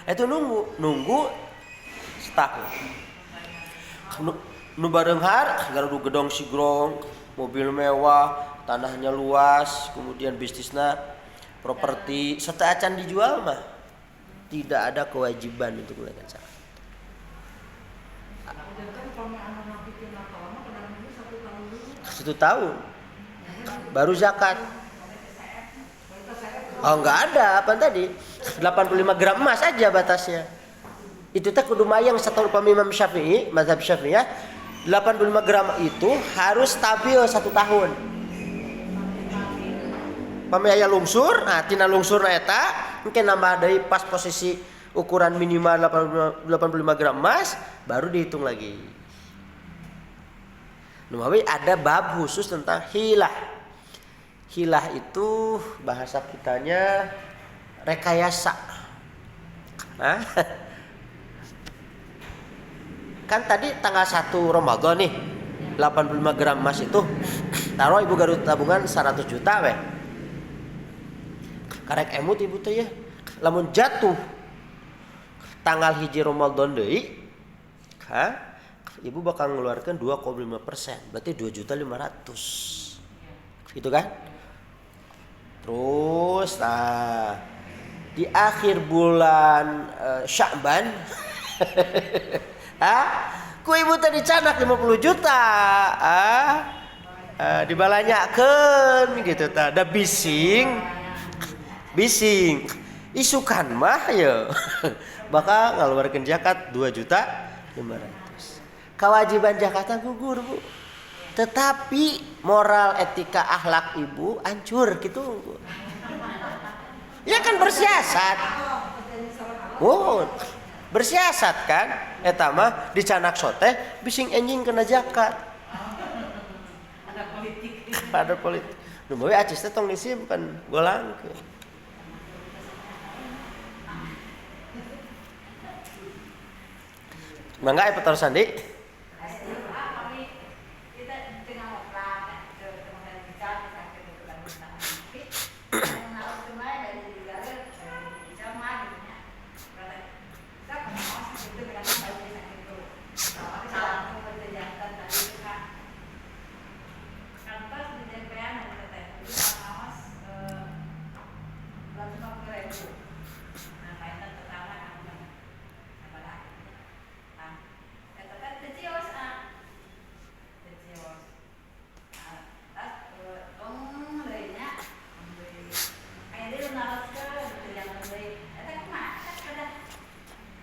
Itu nunggu setahun. Nu bareunghar garudu gedong sigrong, mobil mewah, tanahnya luas, kemudian bisnisnya properti, serta acan dijual mah tidak ada kewajiban untuk mengeluarkan zakat. 1 tahun baru zakat. Oh enggak ada apa tadi 85 gram emas aja batasnya. Itu teh kudu mayang satu upami Imam Syafi'i, mazhab Syafi'iyah 85 gram itu harus stabil 1 tahun. Pami aya lungsur, tina lungsur eta engke nambah deui pas posisi ukuran minimal 85 gram emas baru dihitung lagi. Numawi ada bab khusus tentang hilah. Hilah itu bahasa kitanya rekayasa. Kan tadi tanggal 1 Ramadan nih 85 gram emas itu taruh ibu garut tabungan 100 juta weh. Karek emut ibu teh ya. Lamun jatuh tanggal 1 Ramadan deui, ibu bakal mengeluarkan 2,5%, berarti 2.500.000. Gitu kan? Terus di akhir bulan Sya'ban ku ibu tadi canak 50 juta. Dibalanyakeun gitu tah. Da bising. Isukan mah ya. Bakal ngaluarkeun zakat 2.500.000. Kewajiban zakatnya gugur, Bu. Tetapi moral, etika, akhlak ibu hancur gitu. Ya kan bersiasat. Oh, bersiasat kan? Eta mah dicanak soteh bising enjing kena zakat. Ada politik. Nu bae acis teh tong disimpen, golangkeun. Mangga Petor Sandi.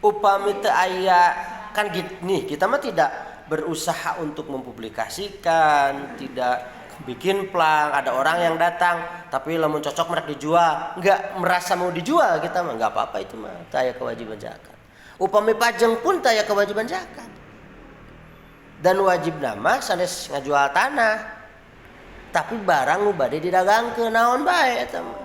upami teu aya kan nih kita mah tidak berusaha untuk mempublikasikan, tidak bikin plang, ada orang yang datang tapi lamun cocok merek dijual, enggak merasa mau dijual kita mah enggak apa-apa itu mah taya kewajiban zakat. Upami pajeng pun taya kewajiban zakat. Dan wajib nama sanes ngajual tanah. Tapi barang nu bade didagangkeun naon bae eta mah.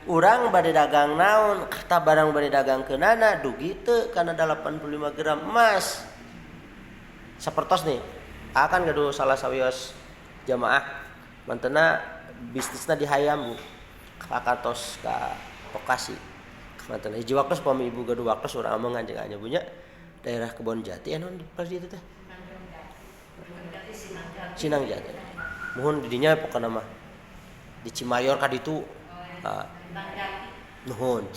Urang bade dagang naon, kata barang bade dagangkeunana dugi teu kana 85 gram emas. Sapertos nih, akan gaduh salah sawios jamaah mantena bisnisna di hayam Bu. Kakantos ka lokasi. Mantena hiji waktu pami ibu gaduh waktu urang mah nganjeng bunya daerah Kebon Jati anu pas ditu teh. Cinang Jati. Muhun di dinya pokona mah di Cimayor ka ditu. Nuhun.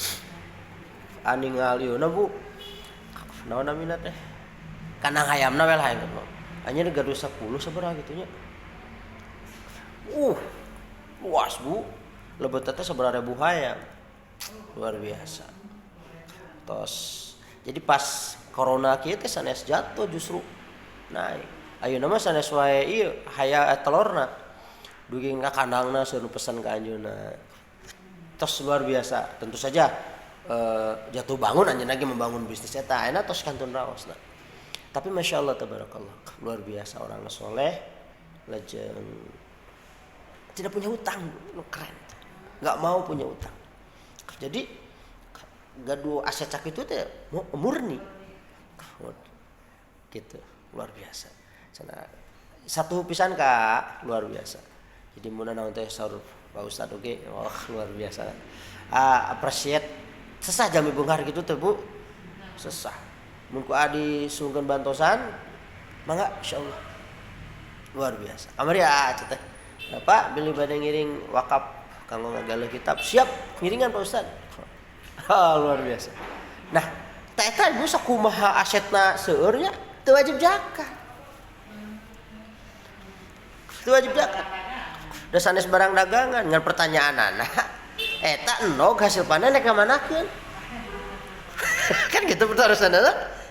Aningalieuna Bu. Naon namina teh? Kana hayamna we lain. Anya gaduh 10 sabaraha kitu nya. Luas Bu. Lebet teh sabaraha ribu hayam. Luar biasa. Tos. Jadi pas corona kieu teh sanes jatuh justru naik. Ayeuna mah sanes wae ieu haya telurna. Dugi ka kandangna seueur pesan ka anjeunna. Tos luar biasa. Tentu saja jatuh bangun anjeunna ge membangun bisnis eta. Ayeuna tos kantun raosna. Tapi Masya Allah tabarakallah luar biasa orang soleh, lajeng tidak punya hutang, keren, nggak mau punya hutang. Jadi gaduh aset cak itu teh murni, gitu luar biasa. Satu pisan Kak luar biasa. Jadi mun naon teh saur Pak Ustad oge, luar biasa. Appreciate sesah jami beunghar gitu teh Bu, sesah. Mun ku adi sungkeun bantosan mangga insyaallah luar biasa. Kamari teh. Pak beli bade ngiring wakaf kanggo ngagale kitab siap ngiringan Pak Ustad. Luar biasa. Nah, eta ibu sakumaha asetna seueur nya teu wajib zakat. Teu wajib zakat. Da sanes barang dagangan ngan pertanyaanana eta enog hasil panen nek kamanakeun. Kan gitu pertarusanna.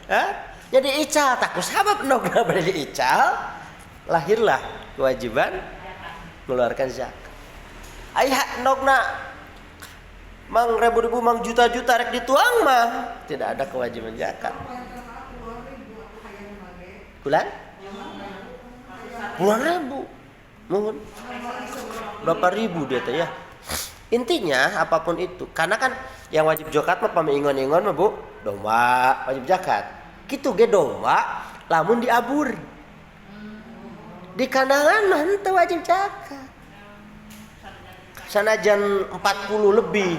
Jadi ical takus sabab nogna bade diical lahirlah kewajiban mengeluarkan zakat. Aya nogna mang ribu-ribu mang juta-juta rek dituang mah tidak ada kewajiban zakat. Bulan? Puluhan ribu. Mohon. Berapa ribu dia teh ya? Intinya apapun itu, karena kan yang wajib zakat mah pami ingon-ingon mah Bu, domba wajib zakat. Kitu ge domba lamun diabur. Di kandangan mah henteu wajib zakat. Sanajan 40 lebih.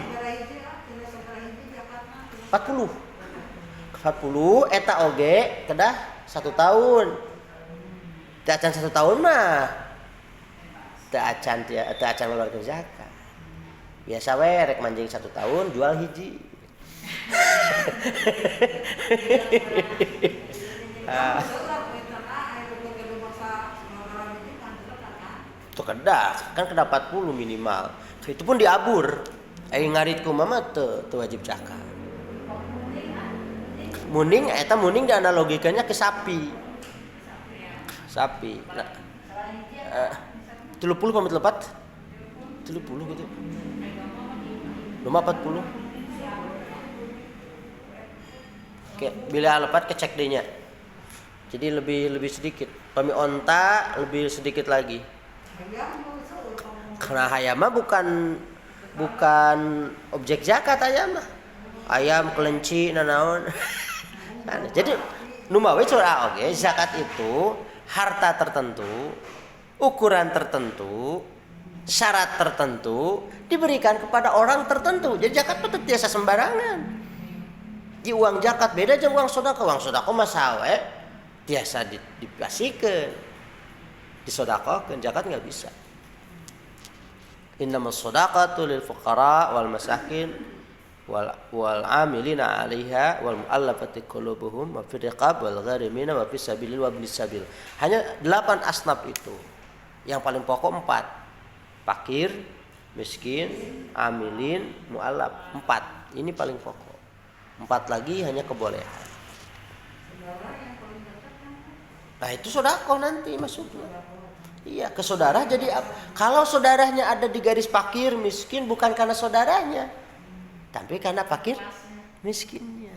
40 eta oge kedah 1 tahun. Teu acan 1 tahun mah. Teu acan ngeluarkeun zakat. Biasa we rek manjing 1 tahun jual hiji. Itu kedah kan kedah 40 minimal. Itu pun diabur. Ai ngarit ku mama teu wajib zakat. Muning eta muning dianalogikeunnya ke sapi. Sapi. Nah, 30 pamit lepat. 30 gitu. Luma 40. Oke, bila lepat kecek D-nya. Jadi lebih sedikit. Pami onta lebih sedikit lagi. Karena hayam mah bukan objek zakat ayam mah. Ayam, kelinci, nanaon. Jadi nu mawe curah oge zakat itu harta tertentu, ukuran tertentu, syarat tertentu diberikan kepada orang tertentu. Jadi zakat itu biasa sembarangan. Di uang zakat beda jeung uang sedekah. Uang sedekah mah sawe biasa dipasikeun. Disedekahkeun, zakat enggak bisa. Innamas shadaqatu lil fuqara wal masakin wal amilina 'alaiha wal mu'allafati qulubuhum wa fir riqab wal gharimina wa fis sabilil wa ibnis sabil. Hanya 8 asnaf itu. Yang paling pokok 4. Fakir, miskin, amilin, mu'allaf. 4. Ini paling pokok. 4 lagi hanya kebolehan. Nah itu sedekah nanti masuknya. Iya, ke saudara jadi apa? Kalau saudaranya ada di garis fakir miskin bukan karena saudaranya, tapi karena fakir miskinnya.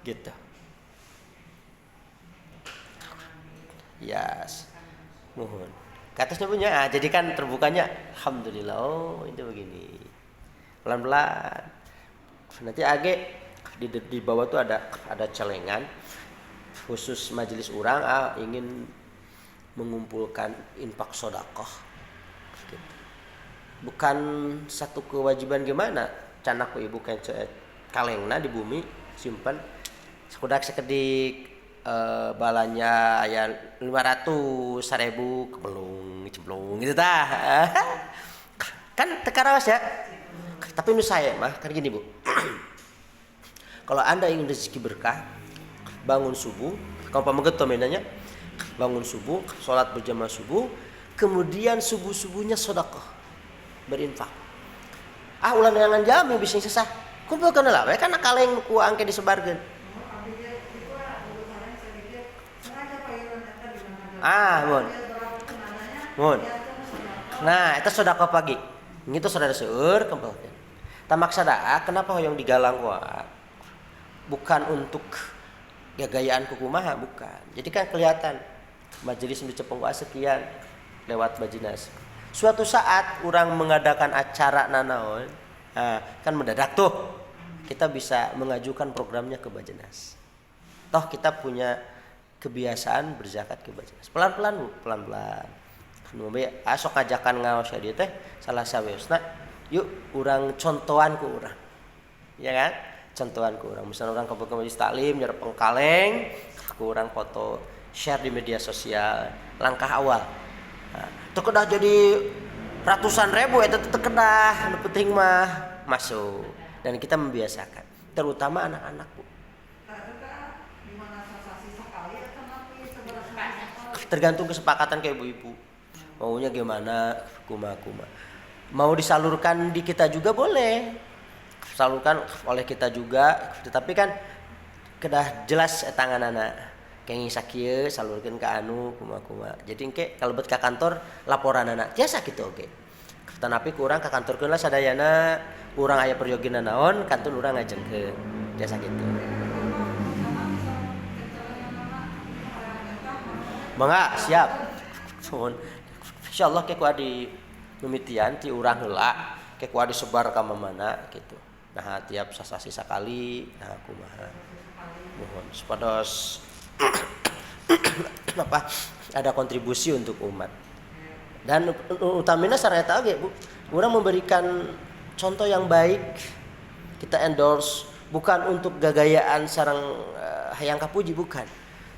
Gitu. Yes. Mohon. Ke atasnya punya. Jadi kan terbukanya alhamdulillah. Oh, itu begini. Pelan-pelan. Nanti agak di bawah tuh ada celengan khusus majelis orang ingin mengumpulkan infak sedekah gitu. Bukan satu kewajiban gimana canak ku ibu kence kalengna di bumi simpan sekudak sekedik balanya aya 500 1000 cemplung gitu tah. Kan tekarawas ya. Tapi menurut saya mah kan gini Bu. Kalau Anda ingin rezeki berkah, bangun subuh, kalau pameget tomenanya, bangun subuh, sholat berjamaah subuh, kemudian subuh-subuhnya sedekah, berinfak. Ulah neangan jami bisa sesah. Kumpulkeun lah we kana kaleng ku angke disebarkeun. Mun. Mun. Nah, itu sedekah pagi. Ngitu saudara seueur kumpulkeun. Tamak sadaqah kenapa hoyong digalang kuat? Bukan untuk gagayaan kukumaha, bukan. Jadi kan kelihatan majelis mencepeng sekian lewat bajinas. Suatu saat orang mengadakan acara nanaon, kan mendadak tuh kita bisa mengajukan programnya ke bajinas. Toh kita punya kebiasaan berzakat ke bajinas. Pelan-pelan Bu, pelan-pelan. Nu be asok ngajakan ngaos dia teh salah saweusna, yuk urang contohan ku urang. Ya kan? Contohan ku urang. Misalnya orang ke majelis taklim nyerep kaleng, ku urang foto share di media sosial. Langkah awal. Nah, itu kedah jadi ratusan ribu itu kedah, nu penting mah masuk. Dan kita membiasakan, terutama anak-anak Bu. Tergantung kesepakatan ke ibu-ibu. Maunya gimana, kuma. Mau disalurkan di kita juga boleh. Salurkan oleh kita juga, tetapi kan kedah jelas tangan anak kenging sakieu salurkeun ka anu kuma. Jadi engke kalebet ka kantor laporan anak tiasa kitu oge. Tanapi ku urang ka kantorkeun lah sadayana urang aya perjogina naon kantor urang ngajengkeun tiasa kitu. Mangga siap. Suhun. Insyaallah ke ku adi mimitian ti urang heula ke ku adi sebar ka mana gitu. Nah tiap sasasi sakali nah kumaha mohon supados apa ada kontribusi untuk umat dan utamanya sareta ge Bu urang memberikan contoh yang baik kita endorse bukan untuk gagayaan sareng hayang kapuji bukan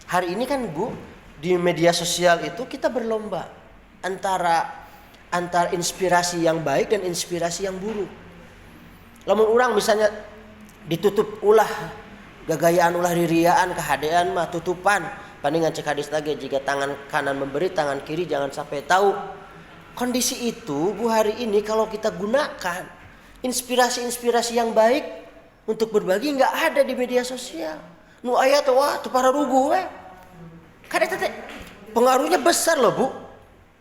hari ini kan Bu di media sosial itu kita berlomba antara inspirasi yang baik dan inspirasi yang buruk. Lamun urang misalnya ditutup ulah gagayaan ulah ririaan kehadean mah tutupan paningan cek hadis lagi jika tangan kanan memberi tangan kiri jangan sampai tahu kondisi itu Bu hari ini kalau kita gunakan inspirasi yang baik untuk berbagi nggak ada di media sosial nu aya tuh wah tuh para rugu we kada teh pengaruhnya besar loh Bu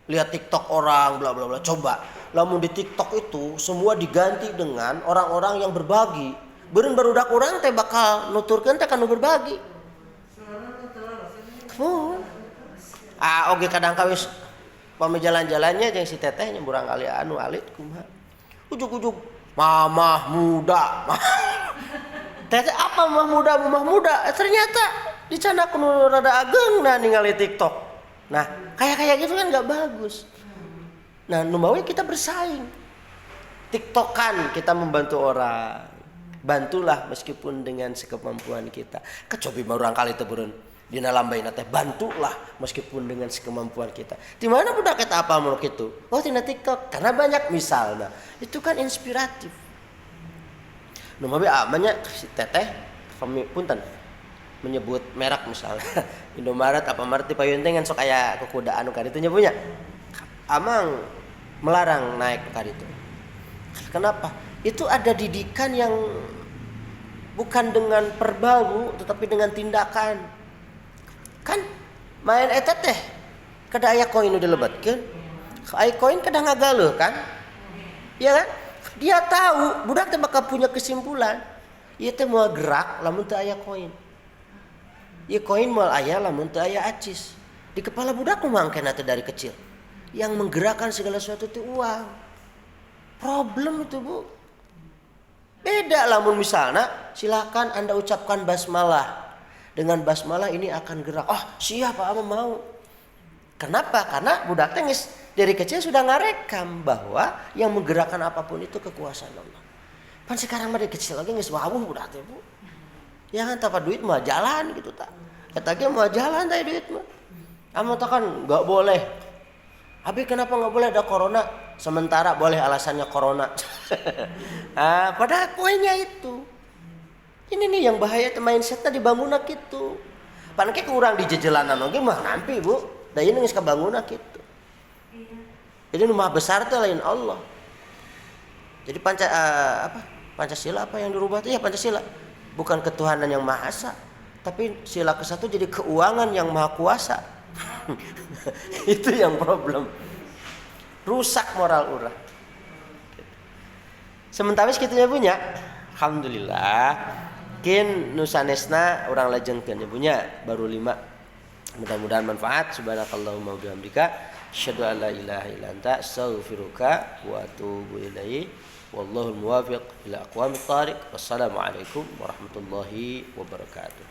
lihat TikTok orang bla bla bla coba lamun di TikTok itu semua diganti dengan orang-orang yang berbagi. Beureun barudak urang teh bakal nuturkeun teh kanu berbagi. Oge kadang kawis pame jalan-jalannya jeung si teteh nyemburang kali anu alit kumaha. Ujug-ujug mamah muda. Teteh apa mamah muda? Ternyata dicana kudu rada ageungna ningali TikTok. Nah, kayak gitu kan enggak bagus. Nah, numawi kita bersaing. TikTokan kita membantu orang. Bantulah meskipun dengan sekemampuan kita. Kecobi mah urang kali teh beureun dina lambaina teh bantulah meskipun dengan sekemampuan kita. Di mana budak eta apa mun kitu? Oh, tina TikTok. Karena banyak misalnya. Itu kan inspiratif. Numawi amanya si teteh punten menyebut merek misalnya. Indomaret apa Maret di payun teh ngan sok aya kukuda anu ka ditu nya punya. Amang melarang naik ke itu. Kenapa? Itu ada didikan yang bukan dengan verbal Bu, tetapi dengan tindakan. Kan main eta teh kada aya koin udah dilebatkeun. Aya koin kada ngagaluh kan? Iya kan? Dia tahu budak teh bakal punya kesimpulan. Ieu teh moal gerak lamun teu aya koin. Ieu koin moal aya lamun teu aya acis. Di kepala budak mah angkena teh dari kecil. Yang menggerakkan segala sesuatu itu uang. Problem itu Bu. Beda lamun misalnya silakan Anda ucapkan basmalah. Dengan basmalah ini akan gerak. Oh siap Pak mau. Kenapa? Karena budak teh dari kecil sudah ngarekam bahwa yang menggerakkan apapun itu kekuasaan Allah. Pan sekarang mah dari kecil lagi geus wawuh budak teh Bu. Ya kan tanpa duit mah jalan gitu tak. Eta ge mah jalan teh duit mah. Amun kan enggak boleh. Abi kenapa enggak boleh ada corona? Sementara boleh alasannya corona. Padahal poinnya itu. Ini nih yang bahaya mindsetnya dibangunna kitu. Pan ke kurang di jejelanan oge mah nampi Bu. Da ieu geus kabangunna kitu. Jadi nu maha besar teh lain Allah. Jadi Pancasila apa yang dirubah itu ya Pancasila. Bukan ketuhanan yang maha esa, tapi sila ke-1 jadi keuangan yang maha kuasa. Itu yang problem. Rusak moral urang. Sementara kitu nya punya. Alhamdulillah. Kin nu sanesna urang lajengkeun nya punya baru 5. Mudah-mudahan manfaat. Subhanakallahumma wa bihamdika asyhadu an la ilaha illa anta astaghfiruka wa atubu ilaik. Wallahul muwaffiq ila aqwamit thariq. Wassalamualaikum warahmatullahi wabarakatuh.